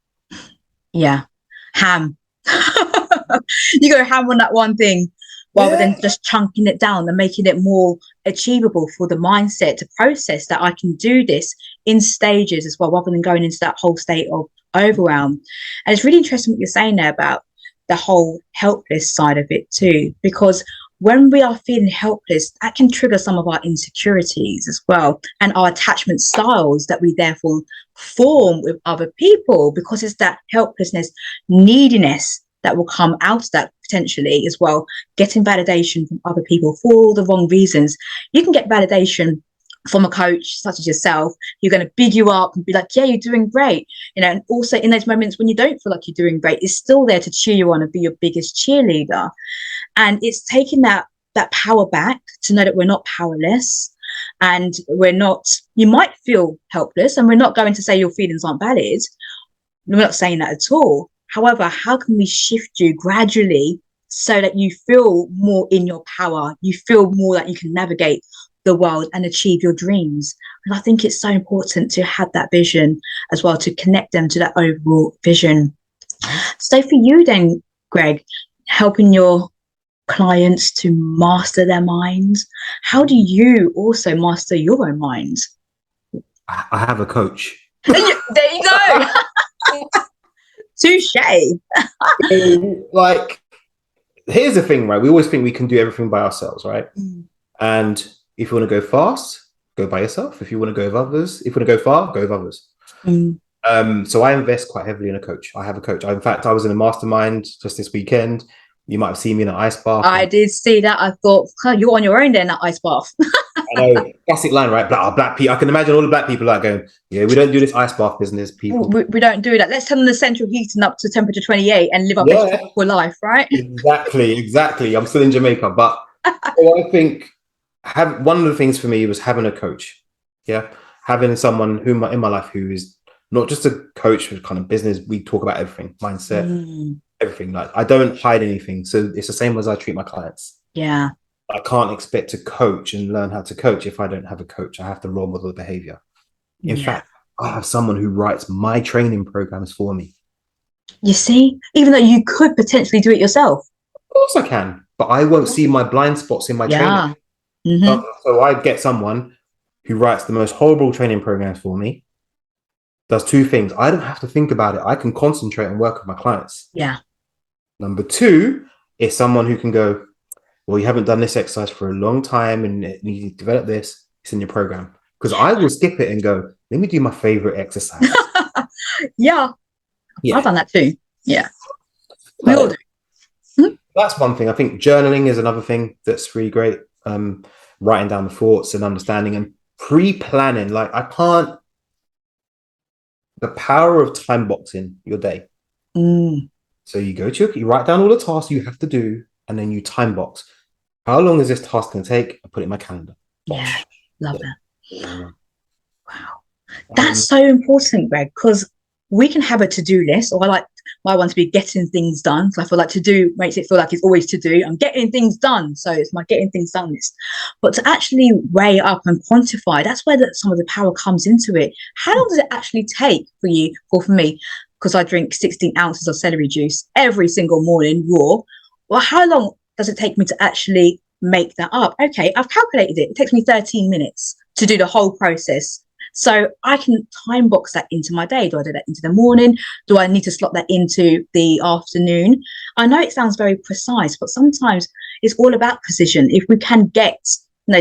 Speaker 1: Yeah. Ham. You go ham on that one thing rather than
Speaker 2: Yeah.
Speaker 1: just chunking it down and making it more achievable for the mindset to process that I can do this in stages as well, rather than going into that whole state of overwhelm. And it's really interesting what you're saying there about the whole helpless side of it too, because when we are feeling helpless, that can trigger some of our insecurities as well, and our attachment styles that we therefore form with other people, because it's that helplessness, neediness that will come out of that potentially as well, getting validation from other people for all the wrong reasons. You can get validation from a coach such as yourself. You're going to big you up and be like, yeah, you're doing great, and also in those moments when you don't feel like you're doing great, it's still there to cheer you on and be your biggest cheerleader. And it's taking that power back to know that we're not powerless, and we're not, you might feel helpless, and we're not going to say your feelings aren't valid. We're not saying that at all. However, how can we shift you gradually so that you feel more in your power? You feel more that you can navigate the world and achieve your dreams. And I think it's so important to have that vision as well, to connect them to that overall vision. So for you then, Greg, helping your clients to master their minds, how do you also master your own mind?
Speaker 2: I have a coach.
Speaker 1: There you go. Touche.
Speaker 2: Like, here's the thing, right? We always think we can do everything by ourselves, right?
Speaker 1: Mm.
Speaker 2: And if you want to go fast, go by yourself. If you want to go with others, if you want to go far, go with others.
Speaker 1: Mm.
Speaker 2: So I invest quite heavily in a coach. I have a coach. In fact, I was in a mastermind just this weekend. You might have seen me in an ice bath.
Speaker 1: I
Speaker 2: And
Speaker 1: did see that. I thought, "Huh, you're on your own there in that ice bath."
Speaker 2: I know, classic line, right? Black people. I can imagine all the black people like going, "Yeah, we don't do this ice bath business, people."
Speaker 1: We don't do that. Let's turn the central heating up to temperature 28 and live our best
Speaker 2: Yeah,
Speaker 1: tropical life, right?
Speaker 2: exactly. I'm still in Jamaica, but well, I think one of the things for me was having a coach. Yeah, having someone in my life who is not just a coach for kind of business. We talk about everything, mindset,
Speaker 1: Mm.
Speaker 2: everything. Like I don't hide anything, so it's the same as I treat my clients.
Speaker 1: Yeah.
Speaker 2: I can't expect to coach and learn how to coach if I don't have a coach. I have to role model the behavior. In
Speaker 1: Yeah.
Speaker 2: fact, I have someone who writes my training programs for me.
Speaker 1: You see, even though you could potentially do it yourself.
Speaker 2: Of course I can, but I won't see my blind spots in my training.
Speaker 1: Yeah. Mm-hmm.
Speaker 2: So I get someone who writes the most horrible training programs for me, does two things. I don't have to think about it. I can concentrate and work with my clients.
Speaker 1: Yeah.
Speaker 2: Number two is someone who can go, well, you haven't done this exercise for a long time and you develop this. It's in your program. Because I will skip it and go, let me do my favorite exercise.
Speaker 1: Yeah. I've
Speaker 2: Yeah.
Speaker 1: done that too. Yeah. We all do.
Speaker 2: That's one thing. I think journaling is another thing that's really great. Writing down the thoughts and understanding and pre-planning. Like the power of time boxing your day.
Speaker 1: Mm.
Speaker 2: So you write down all the tasks you have to do, and then you time box. How long is this task going to take? I put it in my calendar.
Speaker 1: Yeah. Love that.
Speaker 2: Yeah.
Speaker 1: Wow. That's so important, Greg, because we can have a to-do list, or I like my one to be getting things done. So I feel like to do makes it feel like it's always to do. I'm getting things done. So it's my getting things done list. But to actually weigh up and quantify, that's where some of the power comes into it. How long does it actually take for you, or for me? Because I drink 16 ounces of celery juice every single morning, raw. Well, how long does it take me to actually make that up? Okay, I've calculated it. It takes me 13 minutes to do the whole process. So I can time box that into my day. Do I do that into the morning? Do I need to slot that into the afternoon? I know it sounds very precise, but sometimes it's all about precision. If we can get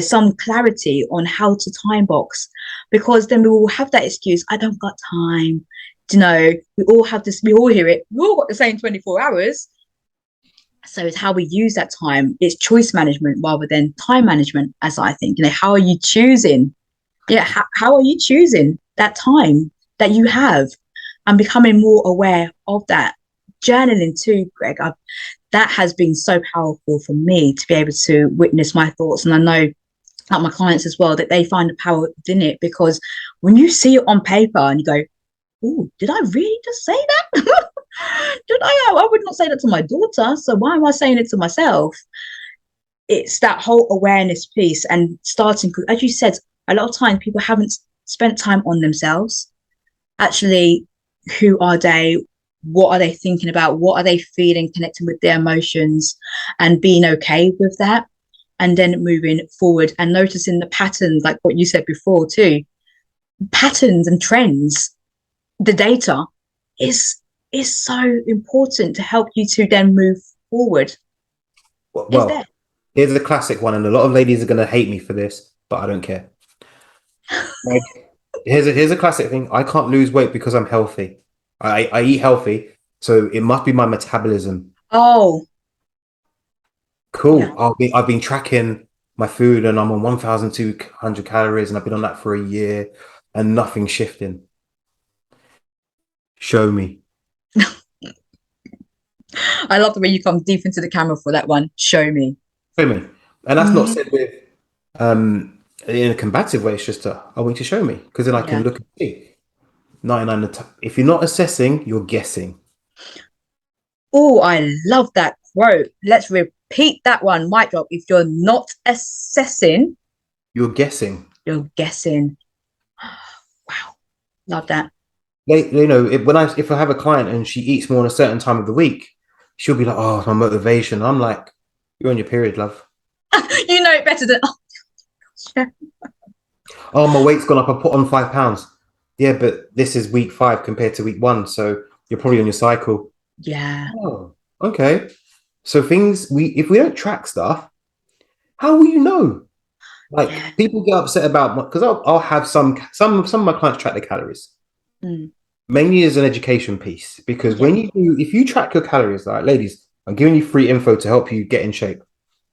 Speaker 1: some clarity on how to time box, because then we will have that excuse, I don't got time. We all have this, we all hear it, we all got the same 24 hours. So it's how we use that time. It's choice management rather than time management, as I think. How are you choosing? Yeah, how are you choosing that time that you have and becoming more aware of that? Journaling too, Greg, that has been so powerful for me to be able to witness my thoughts. And I know, like my clients as well, that they find the power within it, because when you see it on paper and you go, oh, did I really just say that? Did I would not say that to my daughter. So why am I saying it to myself? It's that whole awareness piece and starting, as you said, a lot of times people haven't spent time on themselves. Actually, who are they? What are they thinking about? What are they feeling, connecting with their emotions and being okay with that? And then moving forward and noticing the patterns, like what you said before too, patterns and trends. The data is so important to help you to then move forward.
Speaker 2: Well, here's a classic one, and a lot of ladies are going to hate me for this, but I don't care. Like, here's a classic thing. I can't lose weight because I'm healthy. I eat healthy, so it must be my metabolism.
Speaker 1: Oh,
Speaker 2: cool.
Speaker 1: yeah.
Speaker 2: I've been tracking my food, and I'm on 1,200 calories, and I've been on that for a year, and nothing's shifting. Show me.
Speaker 1: I love the way you come deep into the camera for that one. Show me.
Speaker 2: Show me. And that's not said with in a combative way. It's just I want you to show me, because then I can look and see. 99. If you're not assessing, you're guessing.
Speaker 1: Oh, I love that quote. Let's repeat that one. Mic drop. If you're not assessing,
Speaker 2: you're guessing.
Speaker 1: You're guessing. Wow, love that.
Speaker 2: If I have a client and she eats more on a certain time of the week, she'll be like, "Oh, my motivation." I'm like, "You're on your period, love."
Speaker 1: You know it better than.
Speaker 2: Oh, my weight's gone up. I put on 5 pounds. Yeah, but this is week 5 compared to week 1, so you're probably on your cycle.
Speaker 1: Yeah.
Speaker 2: Oh, okay. So if we don't track stuff, how will you know? Like
Speaker 1: Yeah.
Speaker 2: people get upset about because I'll have some of my clients track their calories
Speaker 1: Mm,
Speaker 2: mainly as an education piece because
Speaker 1: yeah.
Speaker 2: if you track your calories, like ladies, I'm giving you free info to help you get in shape.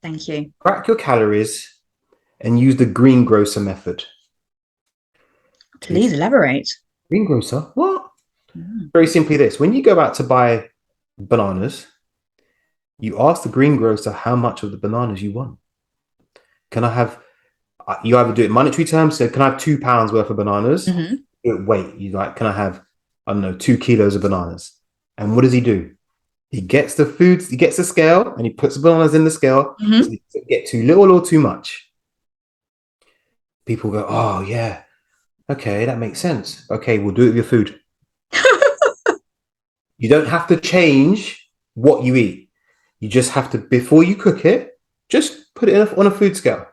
Speaker 1: Thank you.
Speaker 2: Track your calories and use the greengrocer method. To
Speaker 1: Please
Speaker 2: explain,
Speaker 1: elaborate.
Speaker 2: greengrocer, what?
Speaker 1: Mm.
Speaker 2: Very simply, this: when you go out to buy bananas, you ask the greengrocer how much of the bananas you want. Can I have? You either do it in monetary terms, so can I have £2 worth of bananas?
Speaker 1: Hmm.
Speaker 2: Wait, you like, can I have, I don't know, 2 kilos of bananas? And what does he do? He gets the food, he gets the scale, and he puts the bananas in the scale. So
Speaker 1: Hmm.
Speaker 2: he doesn't get too little or too much. People go, oh yeah, okay, that makes sense. Okay, we'll do it with your food. You don't have to change what you eat. You just have to, before you cook it, just put it on a food scale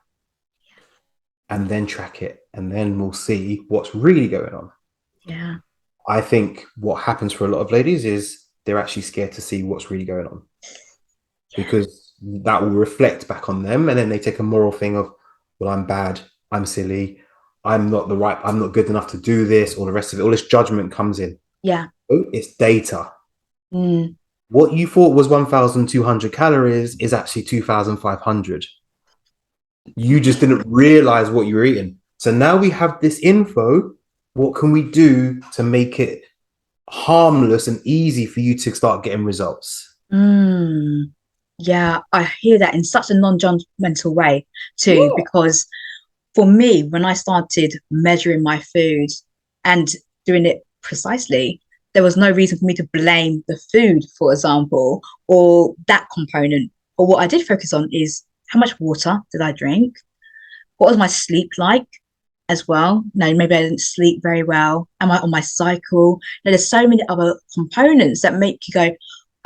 Speaker 2: and then track it. And then we'll see what's really going on.
Speaker 1: Yeah.
Speaker 2: I think what happens for a lot of ladies is they're actually scared to see what's really going on because that will reflect back on them. And then they take a moral thing of, well, I'm bad, I'm silly, I'm not good enough to do this, all the rest of it. All this judgment comes in.
Speaker 1: Yeah.
Speaker 2: Oh, it's data.
Speaker 1: Mm.
Speaker 2: What you thought was 1,200 calories is actually 2,500. You just didn't realize what you were eating. So now we have this info. What can we do to make it harmless and easy for you to start getting results?
Speaker 1: Mm. Yeah, I hear that in such a non-judgmental way too,
Speaker 2: Yeah.
Speaker 1: because for me, when I started measuring my food and doing it precisely, there was no reason for me to blame the food, for example, or that component. But what I did focus on is how much water did I drink? What was my sleep like as well? No, maybe I didn't sleep very well. Am I on my cycle? Now, there's so many other components that make you go,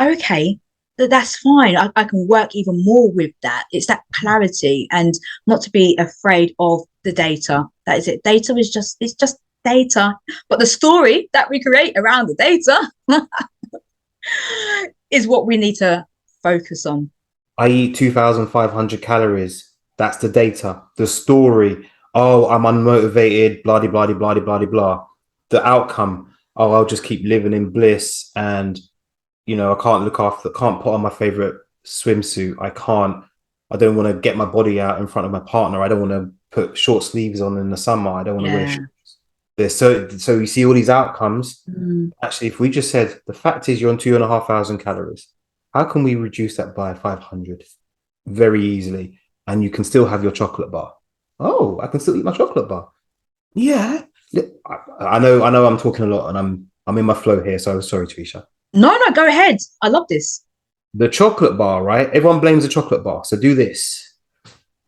Speaker 1: okay, that's fine. I can work even more with that. It's that clarity and not to be afraid of the data. That is it. Data is just, it's just data. But the story that we create around the data is what we need to focus on.
Speaker 2: I eat 2,500 calories. That's the data. The story. Oh, I'm unmotivated, blah, blah, blah, blah, blah, blah. The outcome. Oh, I'll just keep living in bliss. And, I can't put on my favorite swimsuit. I don't want to get my body out in front of my partner. I don't want to put short sleeves on in the summer. I don't want to wear
Speaker 1: Yeah.
Speaker 2: shorts. So you see all these outcomes.
Speaker 1: Mm,
Speaker 2: Actually, if we just said the fact is you're on 2,500 calories, how can we reduce that by 500 very easily? And you can still have your chocolate bar. Oh, I can still eat my chocolate bar. Yeah. I know I'm talking a lot and I'm in my flow here. So sorry, Teresha.
Speaker 1: no, no, go ahead. I love this.
Speaker 2: The chocolate bar, right? Everyone blames the chocolate bar. So do this.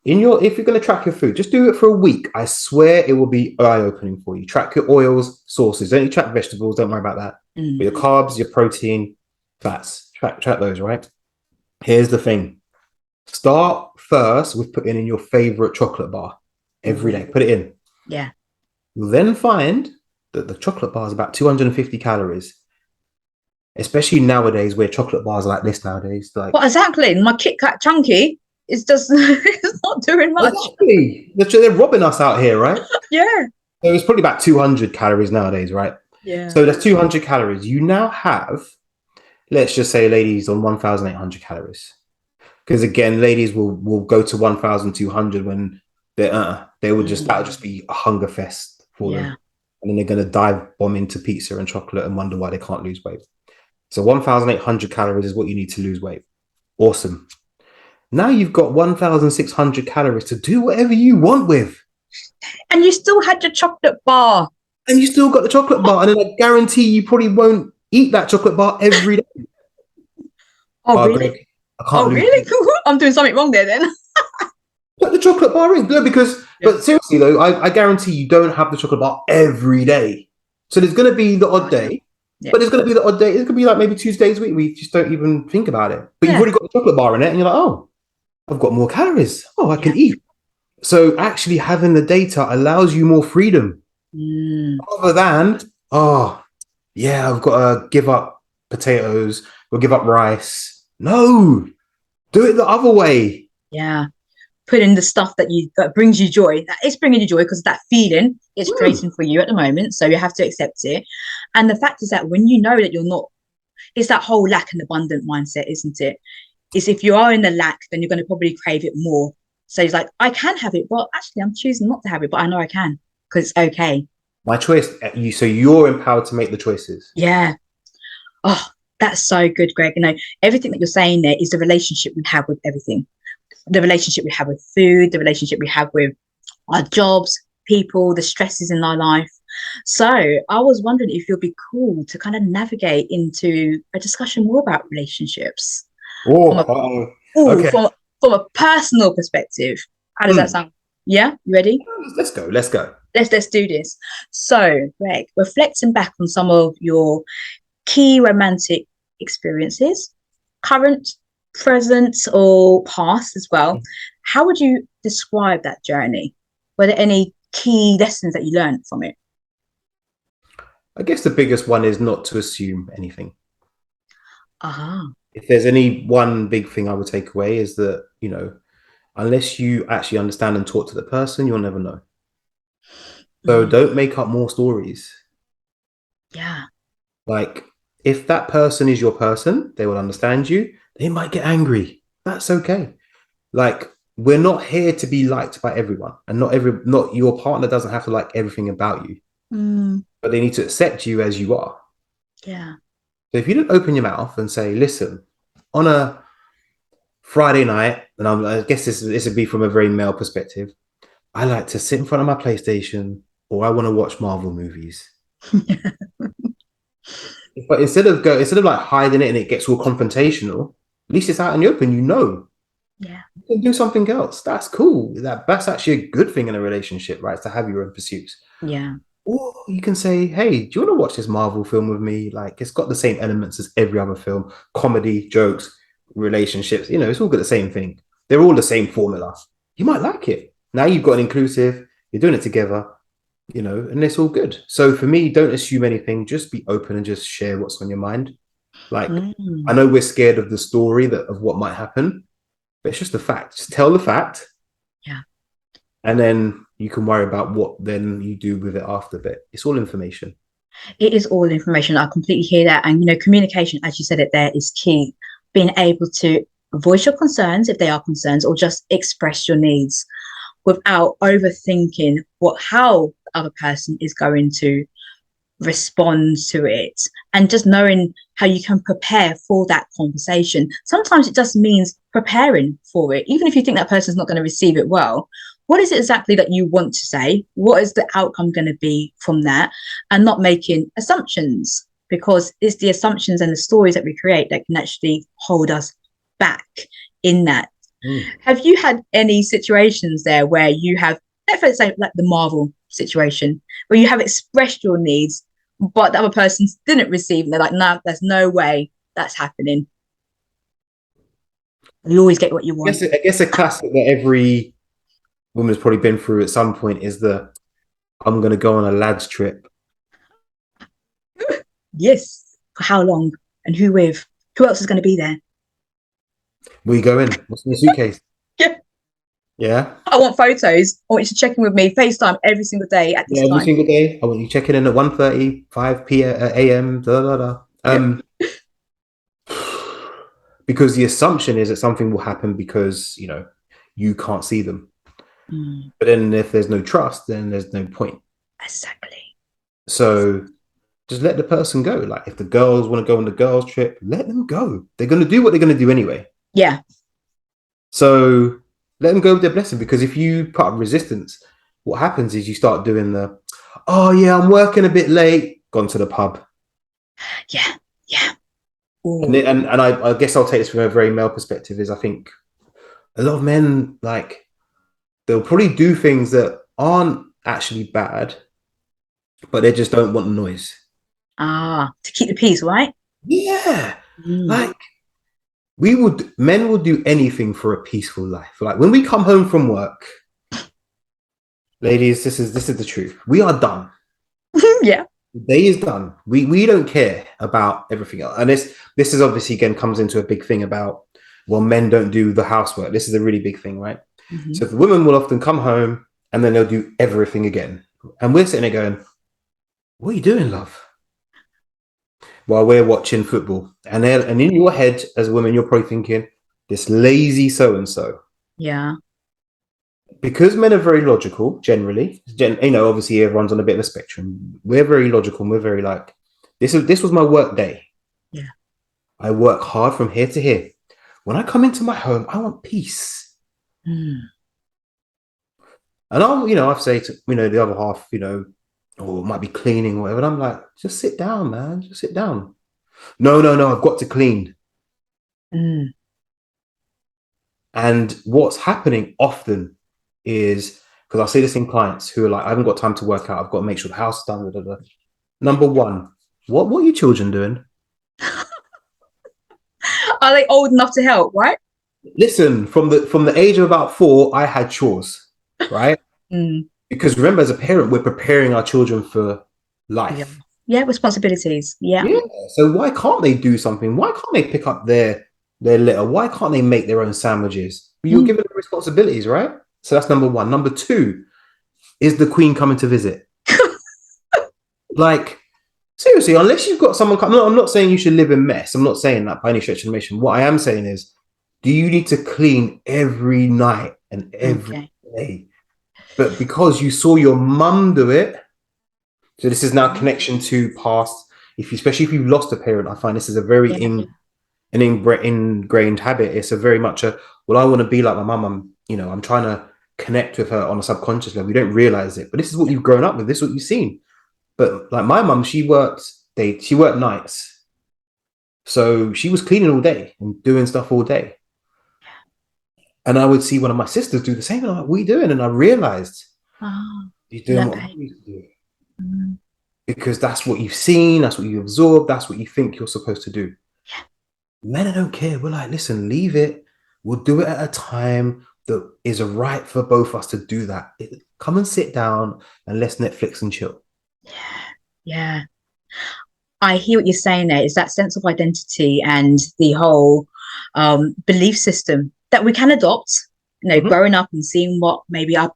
Speaker 2: If you're going to track your food, just do it for a week. I swear it will be eye-opening for you. Track your oils, sauces. Don't you track vegetables, don't worry about that. But
Speaker 1: Mm,
Speaker 2: your carbs, your protein, fats, track those, right? Here's the thing. Start first with putting in your favorite chocolate bar every day.
Speaker 1: ooh,
Speaker 2: Put it in.
Speaker 1: yeah.
Speaker 2: You'll then find that the chocolate bar is about 250 calories, especially nowadays where chocolate bars are like this nowadays.
Speaker 1: Well,
Speaker 2: Like,
Speaker 1: exactly. My Kit Kat chunky is just it's not doing much.
Speaker 2: exactly. They're robbing us out here, right?
Speaker 1: Yeah.
Speaker 2: So it's probably about 200 calories nowadays, right?
Speaker 1: Yeah.
Speaker 2: So that's 200 calories. You now have, let's just say, ladies on 1,800 calories. Because again, ladies will go to 1,200 when they would just, that would
Speaker 1: Mm,
Speaker 2: just be a hunger fest for them.
Speaker 1: yeah.
Speaker 2: And then they're going to dive bomb into pizza and chocolate and wonder why they can't lose weight. So 1,800 calories is what you need to lose weight. Awesome. Now you've got 1,600 calories to do whatever you want with.
Speaker 1: And you still had your chocolate bar.
Speaker 2: And you still got the chocolate bar. And then I guarantee you probably won't eat that chocolate bar every day.
Speaker 1: Oh,
Speaker 2: Oh,
Speaker 1: really?
Speaker 2: Greg, I can't
Speaker 1: Oh,
Speaker 2: lose
Speaker 1: really?
Speaker 2: weight.
Speaker 1: I'm doing something wrong there then.
Speaker 2: Put the chocolate bar in. No, because,
Speaker 1: Yeah.
Speaker 2: but seriously though, I guarantee you don't have the chocolate bar every day. So there's going to be the odd
Speaker 1: Oh, yeah.
Speaker 2: day,
Speaker 1: Yeah.
Speaker 2: but there's going to be the odd day. It could be like maybe Tuesdays a week where you just don't even think about it. But you've
Speaker 1: Yeah.
Speaker 2: already got the chocolate bar in it and you're like, oh, I've got more calories. Oh, I
Speaker 1: Yeah.
Speaker 2: can eat. So actually having the data allows you more freedom
Speaker 1: Mm,
Speaker 2: rather than, oh, yeah, I've got to give up potatoes or give up rice. No, Do it the other way.
Speaker 1: Yeah. Put in the stuff that brings you joy. That is bringing you joy because that feeling it's
Speaker 2: Mm.
Speaker 1: creating for you at the moment. So you have to accept it. And the fact is that when you know that you're not, it's that whole lack and abundant mindset, isn't it? Is if you are in the lack, then you're going to probably crave it more. So it's like, I can have it, but actually I'm choosing not to have it, but I know I can because it's okay.
Speaker 2: My choice. So you're empowered to make the choices.
Speaker 1: Yeah. Oh, that's so good, Greg. Everything that you're saying there is the relationship we have with everything. The relationship we have with food, the relationship we have with our jobs, people, the stresses in our life. So I was wondering if you'd be cool to kind of navigate into a discussion more about relationships from a ooh,
Speaker 2: Okay.
Speaker 1: from a personal perspective. How does that
Speaker 2: Mm.
Speaker 1: sound? Yeah, you ready?
Speaker 2: Let's go. Let's go.
Speaker 1: Let's do this. So, Greg, reflecting back on some of your key romantic experiences, current, present, or past as well. How would you describe that journey? Were there any key lessons that you learned from it?
Speaker 2: I guess the biggest one is not to assume anything.
Speaker 1: Ah,
Speaker 2: If there's any one big thing I would take away is that, unless you actually understand and talk to the person, you'll never know. So
Speaker 1: mm,
Speaker 2: don't make up more stories.
Speaker 1: yeah,
Speaker 2: Like, if that person is your person, they will understand you. They might get angry. That's okay. Like, we're not here to be liked by everyone, and not your partner doesn't have to like everything about you,
Speaker 1: mm,
Speaker 2: but they need to accept you as you are.
Speaker 1: yeah,
Speaker 2: So if you don't open your mouth and say, "Listen, on a Friday night," and I guess this would be from a very male perspective, I like to sit in front of my PlayStation or I want to watch Marvel movies. But instead of like hiding it and it gets all confrontational, at least it's out in the open.
Speaker 1: yeah,
Speaker 2: You can do something else. That's cool. That's actually a good thing in a relationship, right? To have your own pursuits.
Speaker 1: yeah,
Speaker 2: Or you can say, "Hey, do you want to watch this Marvel film with me? Like, it's got the same elements as every other film: comedy, jokes, relationships. It's all got the same thing. They're all the same formula. You might like it. Now you've got an inclusive. You're doing it together. And it's all good. So for me, don't assume anything. Just be open and just share what's on your mind. Like, I
Speaker 1: mm,
Speaker 2: know we're scared of the story of what might happen, but it's just a fact. Just tell the fact,
Speaker 1: yeah.
Speaker 2: and then you can worry about what then you do with it after. But it's all information.
Speaker 1: It is all information. I completely hear that. And, communication, as you said it there, is key. Being able to voice your concerns if they are concerns, or just express your needs without overthinking how the other person is going to respond to it, and just knowing how you can prepare for that conversation. Sometimes it just means preparing for it, even if you think that person's not going to receive it well. What is it exactly that you want to say? What is the outcome going to be from that? And not making assumptions, because it's the assumptions and the stories that we create that can actually hold us back in that.
Speaker 2: Mm.
Speaker 1: Have you had any situations there where you have, let's say, like the Marvel situation, where you have expressed your needs, but the other person didn't receive, and they're like, "No, there's no way that's happening." You always get what you want.
Speaker 2: I guess a classic that every woman's probably been through at some point is the "I'm going to go on a lads trip."
Speaker 1: Yes. For how long? And who with? Who else is going to be there?
Speaker 2: Where you going? What's in the suitcase?
Speaker 1: Yeah.
Speaker 2: Yeah.
Speaker 1: I want photos. I want you to check in with me, FaceTime every single day at this
Speaker 2: Yeah, every
Speaker 1: time.
Speaker 2: single day. I want you checking in at 1:30, 5 p.m. AM, da, da, da.
Speaker 1: Yeah.
Speaker 2: Because the assumption is that something will happen because, you can't see them.
Speaker 1: Mm,
Speaker 2: But then if there's no trust, then there's no point.
Speaker 1: exactly.
Speaker 2: So just let the person go. Like if the girls want to go on the girls' trip, let them go. They're going to do what they're going to do anyway.
Speaker 1: Yeah.
Speaker 2: So let them go with their blessing. Because if you put up resistance, what happens is you start doing oh yeah, I'm working a bit late, gone to the pub.
Speaker 1: Yeah. Yeah.
Speaker 2: And
Speaker 1: Oh.
Speaker 2: I guess I'll take this from a very male perspective. Is I think a lot of men like they'll probably do things that aren't actually bad, but they just don't want the noise.
Speaker 1: Ah, to keep the peace, right?
Speaker 2: Yeah,
Speaker 1: Mm.
Speaker 2: like men will do anything for a peaceful life. Like when we come home from work, ladies, this is the truth. We are done.
Speaker 1: Yeah.
Speaker 2: The day is done. We don't care about everything else. And this is obviously again comes into a big thing about well, men don't do the housework. This is a really big thing, right?
Speaker 1: Mm-hmm.
Speaker 2: So the women will often come home and then they'll do everything again. And we're sitting there going, what are you doing, love? While we're watching football. And in your head, as a woman, you're probably thinking, this lazy so-and-so.
Speaker 1: Yeah.
Speaker 2: Because men are very logical, generally. Obviously everyone's on a bit of a spectrum. We're very logical and we're very like, this was my work day.
Speaker 1: Yeah.
Speaker 2: I work hard from here to here. When I come into my home, I want peace.
Speaker 1: Mm.
Speaker 2: And I've said to, the other half, or it might be cleaning or whatever. And I'm like, just sit down, man. Just sit down. No, I've got to clean.
Speaker 1: Mm.
Speaker 2: And what's happening often is, because I see this in clients who are like, I haven't got time to work out. I've got to make sure the house is done. Blah, blah, blah. Number one, what are your children doing?
Speaker 1: Are they old enough to help, right?
Speaker 2: Listen, from the age of about 4, I had chores, right?
Speaker 1: Mm.
Speaker 2: Because remember, as a parent, we're preparing our children for life.
Speaker 1: Yeah, responsibilities. Yeah.
Speaker 2: Yeah. So why can't they do something? Why can't they pick up their litter? Why can't they make their own sandwiches? You're
Speaker 1: Mm.
Speaker 2: giving them responsibilities, right? So that's number one. Number two, is the Queen coming to visit? Like, seriously, unless you've got someone come, I'm not saying you should live in mess. I'm not saying that by any stretch of the imagination. What I am saying is, do you need to clean every night and every day? But because you saw your mum do it, so this is now connection to past. Especially if you've lost a parent, I find this is a very ingrained habit. It's a very much a, well, I want to be like my mum. I'm trying to connect with her on a subconscious level. You don't realize it, but this is what you've grown up with. This is what you've seen. But like my mum, she worked nights. So she was cleaning all day and doing stuff all day. And I would see one of my sisters do the same. And I'm like, what are you doing? And I realized, you're doing what I used to do.
Speaker 1: Mm.
Speaker 2: Because that's what you've seen, that's what you absorb, that's what you think you're supposed to do.
Speaker 1: Yeah.
Speaker 2: Men, I don't care. We're like, listen, leave it. We'll do it at a time that is right for both of us to do that. Come and sit down and let's Netflix and chill.
Speaker 1: Yeah. I hear what you're saying there. Is that sense of identity and the whole belief system that we can adopt, growing up and seeing what maybe our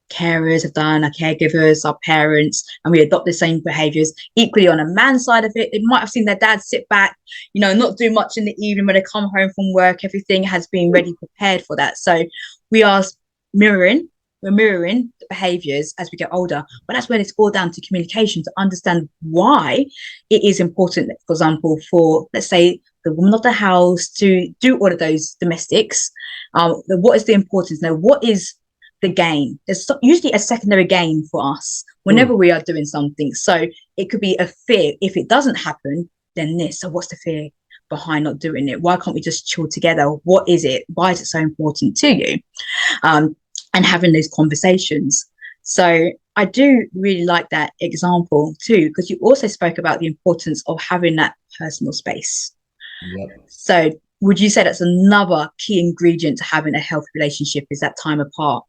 Speaker 1: carers have done, our caregivers, our parents, and we adopt the same behaviors. Equally, on a man's side of it, they might have seen their dad sit back, not do much in the evening when they come home from work. Everything has been ready, prepared for that. So we are mirroring the behaviors as we get older. But that's when it's all down to communication, to understand why it is important, for example, for, let's say, the woman of the house to do all of those domestics. What is the importance now? What is the gain? There's usually a secondary gain for us whenever we are doing something. So it could be a fear. If it doesn't happen, then this. So what's the fear behind not doing it? Why can't we just chill together? What is it? Why is it so important to you? And having those conversations. So I do really like that example too, because you also spoke about the importance of having that personal space.
Speaker 2: Yep.
Speaker 1: So would you say that's another key ingredient to having a healthy relationship, is that time apart?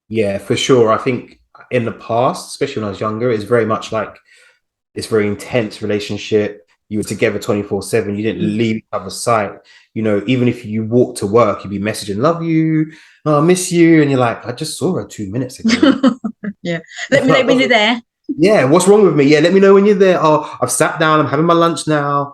Speaker 2: Yeah, for sure. I think in the past, especially when I was younger, it's very much like this very intense relationship. You were together 24/7. You didn't leave each other's sight. Even if you walk to work, you'd be messaging, love you, oh, I miss you. And you're like, I just saw her 2 minutes ago.
Speaker 1: Yeah. Let me know when you're there.
Speaker 2: Yeah, what's wrong with me? Yeah, let me know when you're there. Oh, I've sat down, I'm having my lunch now.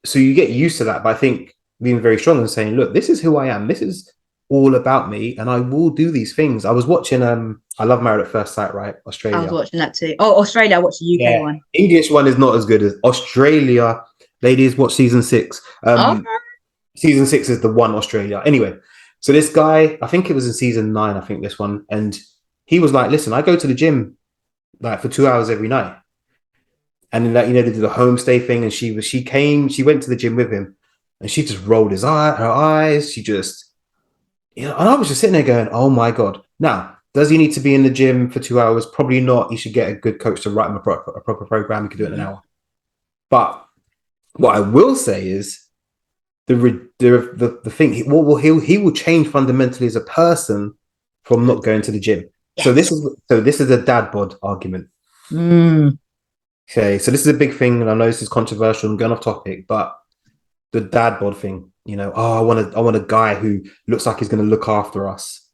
Speaker 2: So you get used to that. But I think being very strong and saying, look, this is who I am. This is all about me, and I will do these things. I was watching I love Married at First Sight, right? Australia.
Speaker 1: I was watching that too. Oh, Australia. I watched the UK one.
Speaker 2: English one is not as good as Australia. Ladies, watch season 6. Season 6 is the one, Australia. Anyway, so this guy, I think it was in season 9, I think this one, and he was like, listen, I go to the gym like for 2 hours every night. And then they did the homestay thing, and she went to the gym with him, and she just rolled her eyes. She just, and I was just sitting there going, oh my God. Now, does he need to be in the gym for 2 hours? Probably not. He should get a good coach to write him a proper program. He could do it in an hour. But what I will say is the thing, he will change fundamentally as a person from not going to the gym. Yes. So this is a dad bod argument. Okay, so this is a big thing, and I know this is controversial and going off topic, but the dad bod thing. You know, oh, I want a guy who looks like he's going to look after us.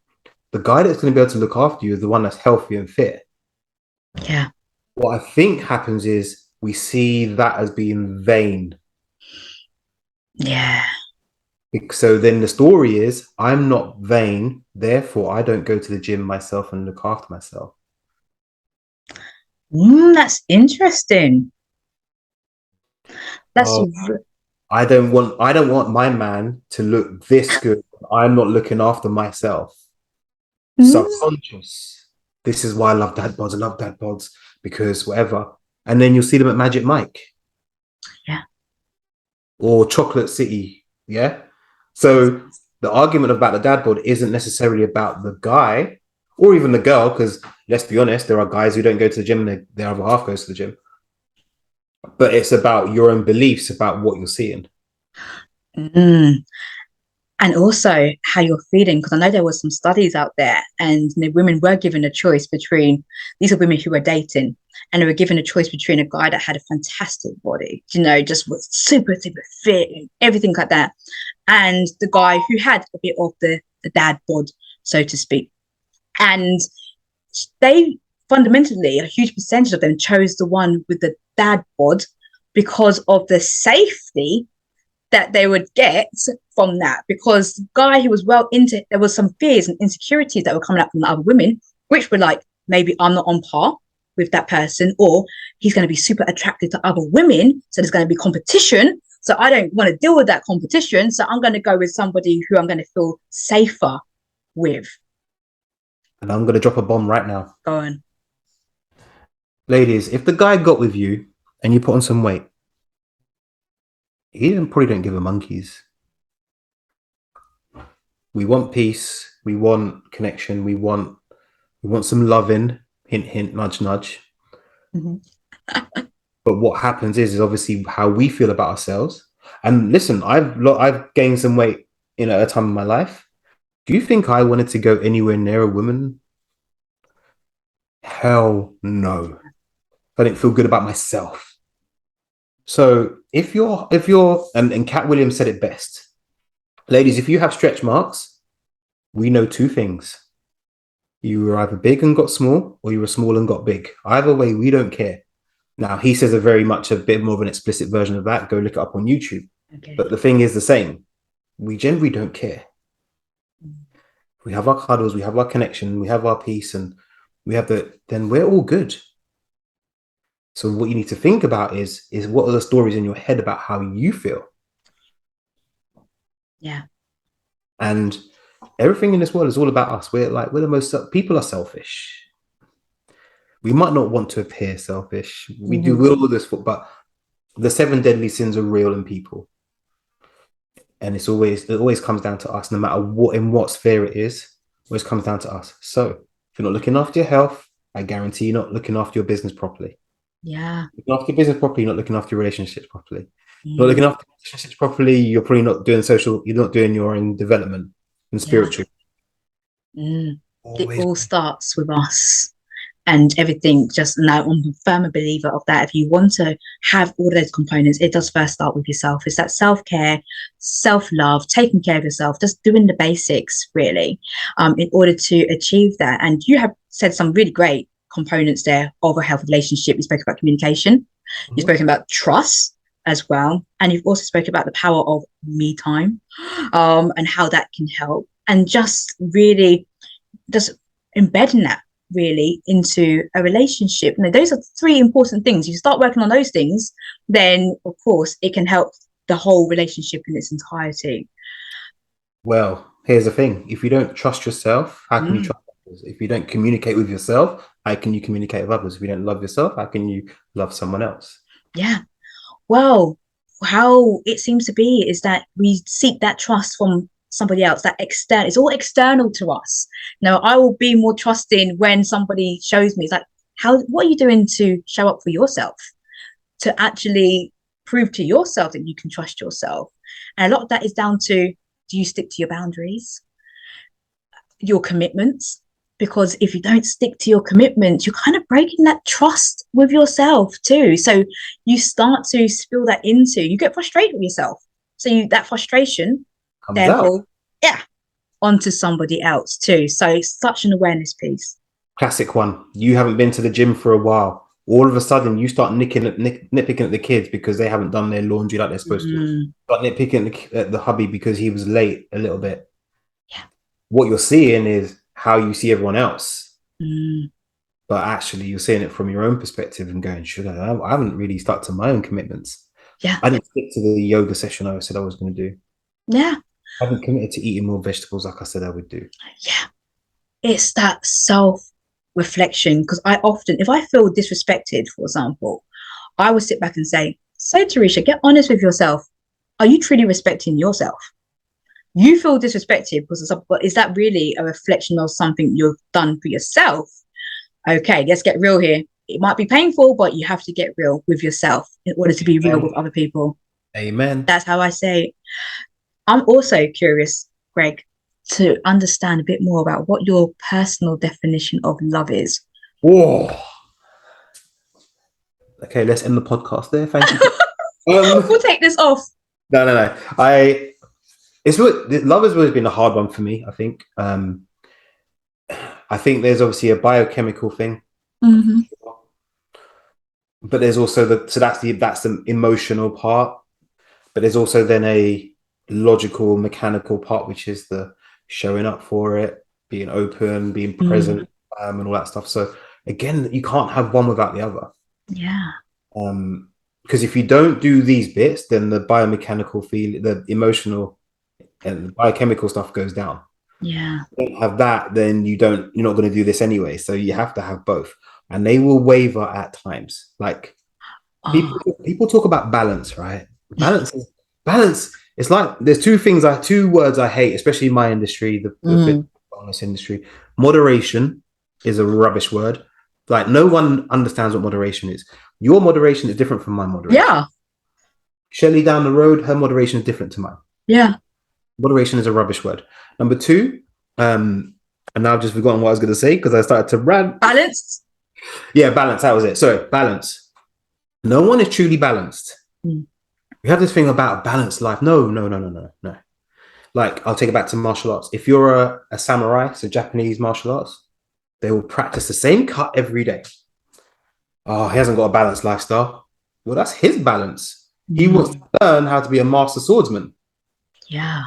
Speaker 2: The guy that's going to be able to look after you is the one that's healthy and fit.
Speaker 1: Yeah.
Speaker 2: What I think happens is we see that as being vain.
Speaker 1: Yeah.
Speaker 2: So then the story is, I'm not vain, therefore I don't go to the gym myself and look after myself.
Speaker 1: That's interesting. That's
Speaker 2: Oh, I don't want my man to look this good. I'm not looking after myself.
Speaker 1: mm,
Speaker 2: Subconscious. This is why I love dad bods. I love dad bods because whatever. And then you'll see them at Magic Mike
Speaker 1: yeah.
Speaker 2: or Chocolate City. Yeah. So the argument about the dad bod isn't necessarily about the guy or even the girl, because let's be honest, there are guys who don't go to the gym and their other half goes to the gym. But it's about your own beliefs about what you're seeing.
Speaker 1: Mm. And also how you're feeling, because I know there were some studies out there, and women were given a choice between, these are women who were dating, and they were given a choice between a guy that had a fantastic body, just was super super fit and everything like that, and the guy who had a bit of the dad bod, so to speak. And they fundamentally, a huge percentage of them chose the one with the dad bod because of the safety that they would get from that. Because the guy who was well into, there was some fears and insecurities that were coming up from the other women, which were like, maybe I'm not on par with that person, or he's going to be super attracted to other women, so there's going to be competition, so I don't want to deal with that competition, so I'm going to go with somebody who I'm going to feel safer with.
Speaker 2: And I'm going to drop a bomb right now.
Speaker 1: Go on.
Speaker 2: Ladies, if the guy got with you and you put on some weight, he probably don't give a monkeys. We want peace. We want connection. We want some loving. Hint, hint, nudge, nudge.
Speaker 1: Mm-hmm.
Speaker 2: But what happens is obviously how we feel about ourselves. And listen, I've gained some weight at a time in my life. Do you think I wanted to go anywhere near a woman? Hell no. I didn't feel good about myself. So if you're and Cat Williams said it best. Ladies, if you have stretch marks, we know two things. You were either big and got small, or you were small and got big. Either way, we don't care. Now, he says a bit more of an explicit version of that. Go look it up on YouTube.
Speaker 1: Okay.
Speaker 2: But the thing is the same. We generally don't care. We have our cuddles, we have our connection, we have our peace, and then we're all good. So what you need to think about is what are the stories in your head about how you feel?
Speaker 1: Yeah.
Speaker 2: And everything in this world is all about us. We're the most, people are selfish. We might not want to appear selfish. We do all this, but the 7 deadly sins are real in people. And it always comes down to us, no matter what sphere it is, it always comes down to us. So if you're not looking after your health, I guarantee you're not looking after your business properly.
Speaker 1: Yeah.
Speaker 2: Looking after your business properly, you're not looking after your relationships properly. Not looking after relationships properly, you're probably not doing you're not doing your own development and spiritual.
Speaker 1: Yeah. It all starts with us. And everything, just now, I'm a firm believer of that. If you want to have all those components, it does first start with yourself. It's that self-care, self-love, taking care of yourself, just doing the basics, really, in order to achieve that. And you have said some really great components there of a healthy relationship. You spoke about communication. You've spoken about trust as well. And you've also spoken about the power of me time, and how that can help. And just really just embedding that really into a relationship. Now, those are 3 important things. You start working on those things, then of course it can help the whole relationship in its entirety.
Speaker 2: Well, here's the thing. If you don't trust yourself, how can you trust others? If you don't communicate with yourself, how can you communicate with others? If you don't love yourself, how can you love someone else?
Speaker 1: Yeah. Well, how it seems to be is that we seek that trust from somebody else, that external, it's all external to us. Now, I will be more trusting when somebody shows me, it's like, what are you doing to show up for yourself, to actually prove to yourself that you can trust yourself? And a lot of that is down to, do you stick to your boundaries, your commitments? Because if you don't stick to your commitments, you're kind of breaking that trust with yourself too. So you start to spill that you get frustrated with yourself. So that frustration,
Speaker 2: Comes out.
Speaker 1: therefore, yeah, onto somebody else too. So it's such an awareness piece.
Speaker 2: Classic one. You haven't been to the gym for a while. All of a sudden, you start nitpicking at the kids because they haven't done their laundry like they're supposed to. Start nitpicking at the hubby because he was late a little bit.
Speaker 1: Yeah.
Speaker 2: What you're seeing is how you see everyone else.
Speaker 1: Mm.
Speaker 2: But actually, you're seeing it from your own perspective and going, "Should I haven't really stuck to my own commitments.
Speaker 1: Yeah.
Speaker 2: I didn't stick to the yoga session I said I was going to do.
Speaker 1: Yeah.
Speaker 2: I haven't committed to eating more vegetables like I said I would do."
Speaker 1: Yeah. It's that self reflection. Because I often, if I feel disrespected, for example, I would sit back and say, so Teresha, get honest with yourself. Are you truly respecting yourself? You feel disrespected because but is that really a reflection of something you've done for yourself? Okay, let's get real here. It might be painful, but you have to get real with yourself in order to be real with other people.
Speaker 2: Amen.
Speaker 1: That's how I say it. I'm also curious, Greg, to understand a bit more about what your personal definition of love is.
Speaker 2: Whoa. Okay, let's end the podcast there. Thank you.
Speaker 1: We'll take this off.
Speaker 2: No. Love has always been a hard one for me. I think. I think there's obviously a biochemical thing, but there's also that's the emotional part. But there's also then a logical, mechanical part, which is the showing up for it, being open, being present, and all that stuff. So again, you can't have one without the other.
Speaker 1: Yeah.
Speaker 2: Because if you don't do these bits, then the biomechanical feel, the emotional and the biochemical stuff goes down.
Speaker 1: Yeah.
Speaker 2: If you don't have that, then you're not going to do this anyway. So you have to have both, and they will waver at times. Like people talk about balance, right? Balance. It's like there's two words I hate, especially in my industry, the wellness industry. Moderation is a rubbish word. Like no one understands what moderation is. Your moderation is different from my moderation.
Speaker 1: Yeah.
Speaker 2: Shelley down the road, her moderation is different to mine.
Speaker 1: Yeah.
Speaker 2: Moderation is a rubbish word. Number two, and now I've just forgotten what I was going to say because I started to rant.
Speaker 1: Balance.
Speaker 2: Yeah, balance. That was it. Sorry, balance. No one is truly balanced. We have this thing about a balanced life. No. Like, I'll take it back to martial arts. If you're a samurai, so Japanese martial arts, they will practice the same cut every day. Oh, he hasn't got a balanced lifestyle. Well, that's his balance. He wants to learn how to be a master swordsman.
Speaker 1: Yeah.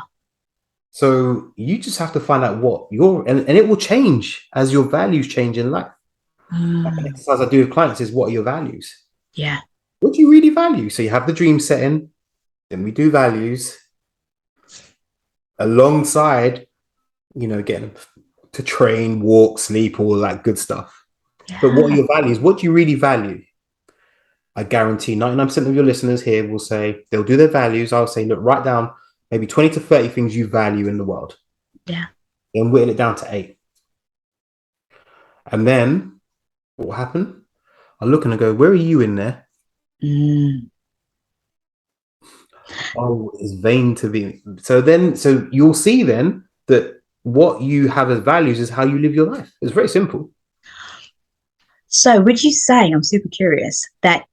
Speaker 2: So you just have to find out what and it will change as your values change in life. Like an exercise I do with clients is, what are your values?
Speaker 1: Yeah.
Speaker 2: What do you really value? So you have the dream setting, then we do values alongside, getting to train, walk, sleep, all that good stuff. Yeah. But what are your values? What do you really value? I guarantee 99% of your listeners here will say they'll do their values. I'll say, look, write down maybe 20 to 30 things you value in the world.
Speaker 1: Yeah.
Speaker 2: And whittle it down to 8. And then what will happen? I'll look and I go, where are you in there? Oh, it's vain to be. So you'll see then that what you have as values is how you live your life. It's very simple.
Speaker 1: So would you say, I'm super curious, that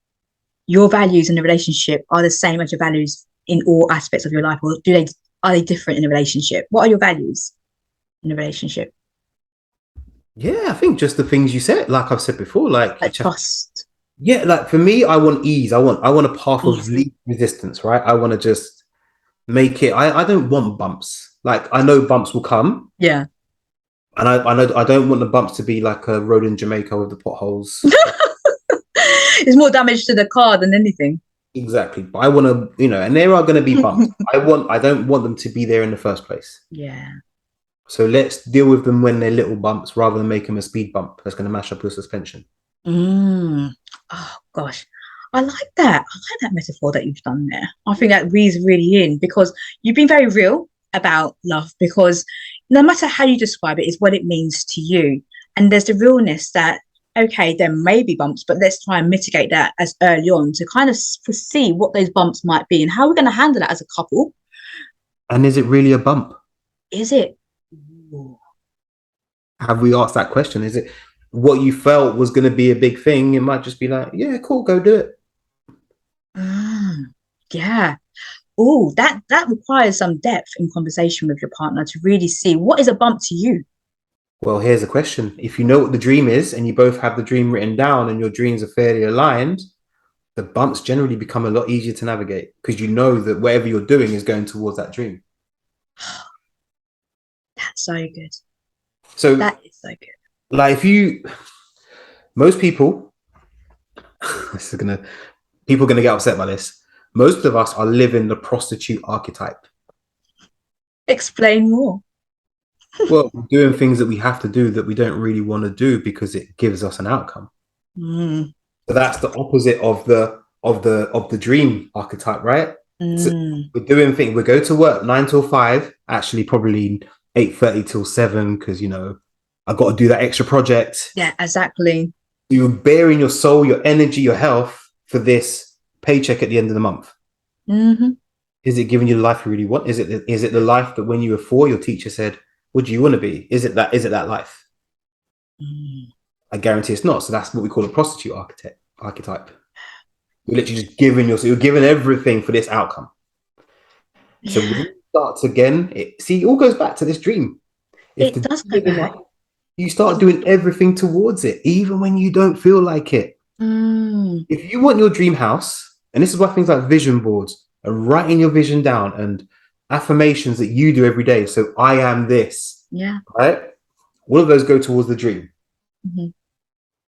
Speaker 1: your values in a relationship are the same as your values in all aspects of your life, or are they different in a relationship? What are your values in a relationship?
Speaker 2: Yeah, I think just the things you said, like I've said before, like
Speaker 1: trust.
Speaker 2: Yeah, like for me, I want ease. I want a path of least resistance, right? I want to just make it. I don't want bumps. Like I know bumps will come.
Speaker 1: Yeah.
Speaker 2: And I know I don't want the bumps to be like a road in Jamaica with the potholes.
Speaker 1: It's more damage to the car than anything.
Speaker 2: Exactly. But I want to, and there are going to be bumps. I don't want them to be there in the first place.
Speaker 1: Yeah.
Speaker 2: So let's deal with them when they're little bumps rather than make them a speed bump that's going to mash up your suspension.
Speaker 1: Oh gosh. I like that. I like that metaphor that you've done there. I think that reads really in, because you've been very real about love, because no matter how you describe it, it's what it means to you. And there's the realness that, okay, there may be bumps, but let's try and mitigate that as early on to kind of foresee what those bumps might be and how we're going to handle that as a couple.
Speaker 2: And is it really a bump?
Speaker 1: Is it?
Speaker 2: Ooh. Have we asked that question? Is it what you felt was going to be a big thing? It might just be like, yeah, cool, go do it.
Speaker 1: Yeah. Oh, that requires some depth in conversation with your partner to really see what is a bump to you.
Speaker 2: Well, here's a question. If you know what the dream is and you both have the dream written down and your dreams are fairly aligned, the bumps generally become a lot easier to navigate because you know that whatever you're doing is going towards that dream.
Speaker 1: That's so good.
Speaker 2: So,
Speaker 1: That is so good.
Speaker 2: like, most people, this is gonna, people are gonna get upset by this. Most of us are living the prostitute archetype.
Speaker 1: Explain more.
Speaker 2: Well, we're doing things that we have to do that we don't really want to do because it gives us an outcome.
Speaker 1: Mm,
Speaker 2: So that's the opposite of the dream archetype, right? So
Speaker 1: mm.
Speaker 2: we're doing things. We go to work 9 till 5. Actually, probably 8:30 till 7 because I got to do that extra project.
Speaker 1: Yeah, exactly.
Speaker 2: You're bearing your soul, your energy, your health for this paycheck at the end of the month.
Speaker 1: Mm-hmm.
Speaker 2: Is it giving you the life you really want? Is it the life that when you were 4, your teacher said, "What do you want to be?" Is it that life?
Speaker 1: Mm.
Speaker 2: I guarantee it's not. So that's what we call a prostitute archetype. You're literally just giving you're giving everything for this outcome. So when
Speaker 1: Yeah,
Speaker 2: it starts again, it all goes back to this dream. If
Speaker 1: it
Speaker 2: the
Speaker 1: does
Speaker 2: dream
Speaker 1: go
Speaker 2: is
Speaker 1: back.
Speaker 2: enough, you start doing everything towards it, even when you don't feel like it.
Speaker 1: Mm.
Speaker 2: If you want your dream house, and this is why things like vision boards and writing your vision down and affirmations that you do every day. So I am this,
Speaker 1: Yeah.
Speaker 2: right? All of those go towards the dream.
Speaker 1: Mm-hmm.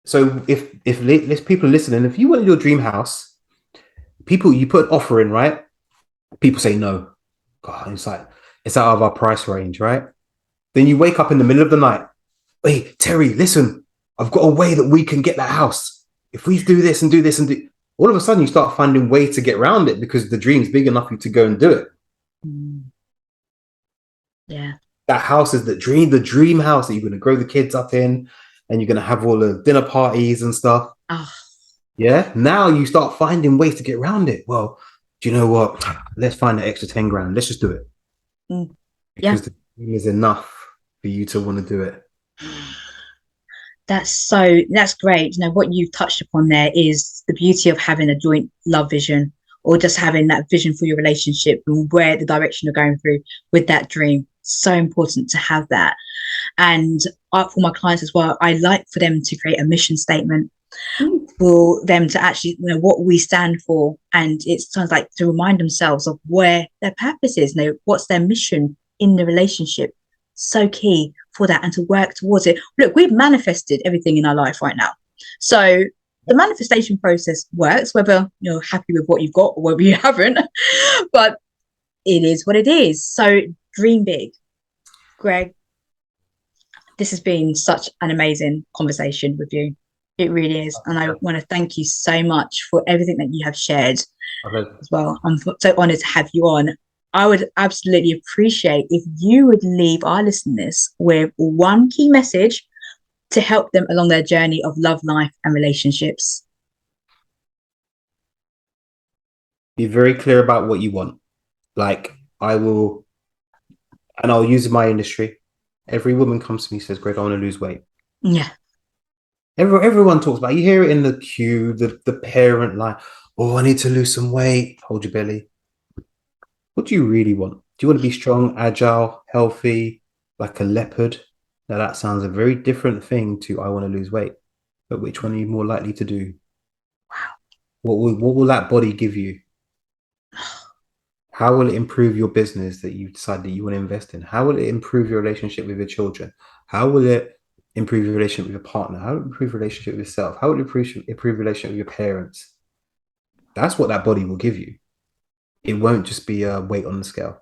Speaker 2: So if people are listening, if you want your dream house, people you put an offer in, right? People say no. God, it's like it's out of our price range, right? Then you wake up in the middle of the night. Hey, Terry, listen, I've got a way that we can get that house. If we do this and do this and do, all of a sudden you start finding ways to get around it because the dream's big enough for you to go and do it.
Speaker 1: Mm. Yeah.
Speaker 2: That house is the dream house that you're going to grow the kids up in, and you're going to have all the dinner parties and stuff.
Speaker 1: Oh,
Speaker 2: Yeah. Now you start finding ways to get around it. Well, do you know what? Let's find the extra 10 grand. Let's just do it
Speaker 1: mm. Yeah.
Speaker 2: because the dream is enough for you to want to do it.
Speaker 1: That's great. What you've touched upon there is the beauty of having a joint love vision or just having that vision for your relationship and where the direction you're going through with that dream. So important to have that. And for my clients as well, I like for them to create a mission statement for them to actually know what we stand for. And it sounds like to remind themselves of where their purpose is, what's their mission in the relationship. So key for that and to work towards it. Look, we've manifested everything in our life right now. So the manifestation process works, whether you're happy with what you've got or whether you haven't, but it is what it is. So dream big. Greg, this has been such an amazing conversation with you. It really is. And I want to thank you so much for everything that you have shared
Speaker 2: Okay.
Speaker 1: as well. I'm so honored to have you on. I would absolutely appreciate if you would leave our listeners with one key message to help them along their journey of love, life, and relationships.
Speaker 2: Be very clear about what you want. Like I'll use my industry. Every woman comes to me and says, Greg, I want to lose weight.
Speaker 1: Yeah.
Speaker 2: Everyone talks about it. You hear it in the queue, the parent line. Oh, I need to lose some weight. Hold your belly. What do you really want? Do you want to be strong, agile, healthy, like a leopard? Now that sounds a very different thing to I want to lose weight. But which one are you more likely to do? What will that body give you? How will it improve your business that you decide that you want to invest in? How will it improve your relationship with your children? How will it improve your relationship with your partner? How will it improve your relationship with yourself? How will it improve relationship with your parents? That's what that body will give you. It won't just be a weight on the scale.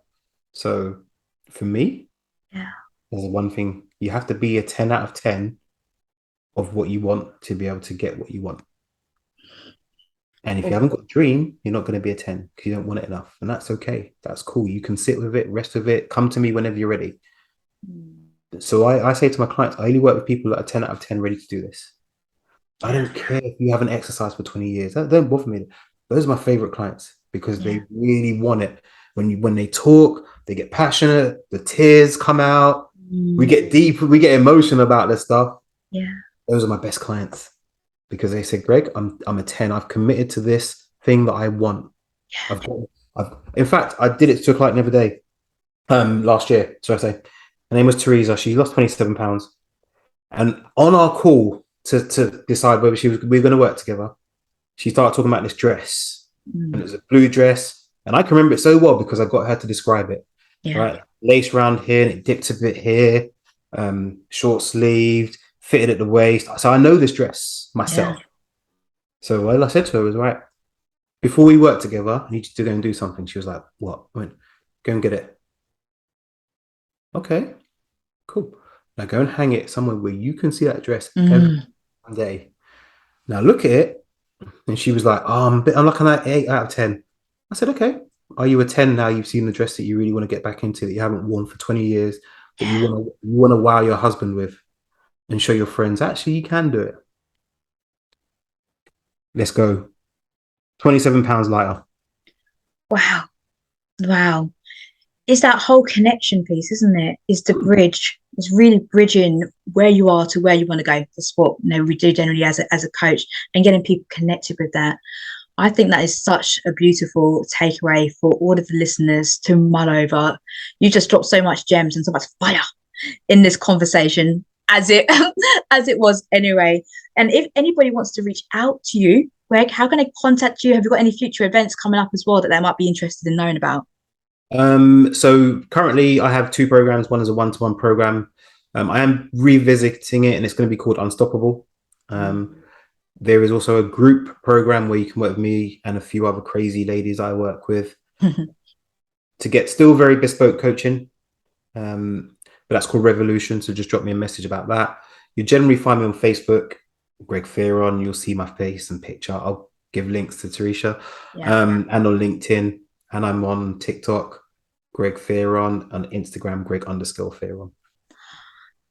Speaker 2: So for me,
Speaker 1: Yeah.
Speaker 2: there's one thing. You have to be a 10 out of 10 of what you want to be able to get what you want. And if you haven't got a dream, you're not going to be a 10 because you don't want it enough. And that's okay. That's cool. You can sit with it, rest with it, come to me whenever you're ready. So I say to my clients, I only work with people that are 10 out of 10 ready to do this. I don't care if you haven't exercised for 20 years. That don't bother me. Those are my favorite clients because they really want it. When they talk, they get passionate, the tears come out, we get deep, we get emotional about this stuff.
Speaker 1: Yeah.
Speaker 2: Those are my best clients because they say, Greg, I'm a 10. I've committed to this thing that I want. I've got In fact, I did it to a client the other day, last year. So I say, her name was Teresa. She lost 27 pounds, and on our call to decide whether we were going to work together, she started talking about this dress, and it was a blue dress, and I can remember it so well because I got her to describe it.
Speaker 1: Yeah.
Speaker 2: Right, lace round here, and it dipped a bit here, short sleeved, fitted at the waist. So I know this dress myself.
Speaker 1: Yeah.
Speaker 2: So what I said to her was, right, before we work together, I need you to go and do something. She was like, what? I went, go and get it. Okay, cool. Now go and hang it somewhere where you can see that dress every day. Now look at it. And she was like, oh, I'm like an 8 out of 10. I said, okay. Are you a 10 now? You've seen the dress that you really want to get back into, that you haven't worn for 20 years, that
Speaker 1: Yeah.
Speaker 2: you want to wow your husband with and show your friends, actually, you can do it. Let's go. 27 pounds lighter.
Speaker 1: Wow. Wow. It's that whole connection piece, isn't it? Is the bridge. It's really bridging where you are to where you want to go. That's what we do generally as a coach, and getting people connected with that. I think that is such a beautiful takeaway for all of the listeners to mull over. You just dropped so much gems and so much fire in this conversation, as it as it was anyway. And if anybody wants to reach out to you, Greg, how can they contact you? Have you got any future events coming up as well that they might be interested in knowing about?
Speaker 2: So currently I have 2 programs. One is a one-to-one program. I am revisiting it, and it's going to be called Unstoppable. There is also a group program where you can work with me and a few other crazy ladies I work with to get still very bespoke coaching. But that's called Revolution. So just drop me a message about that. You generally find me on Facebook, Greg Fearon. You'll see my face and picture. I'll give links to Teresha, and on LinkedIn, and I'm on TikTok, Greg Fearon, on Instagram, Greg_Fearon.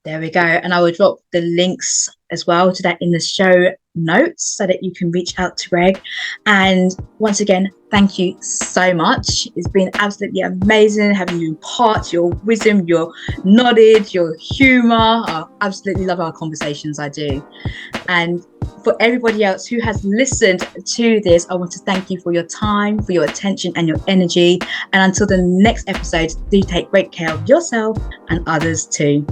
Speaker 1: There we go. And I will drop the links as well to that in the show notes so that you can reach out to Greg. And once again, thank you so much. It's been absolutely amazing having you impart your wisdom, your knowledge, your humor. I absolutely love our conversations. I do. And for everybody else who has listened to this, I want to thank you for your time, for your attention and your energy. And until the next episode, do take great care of yourself and others too.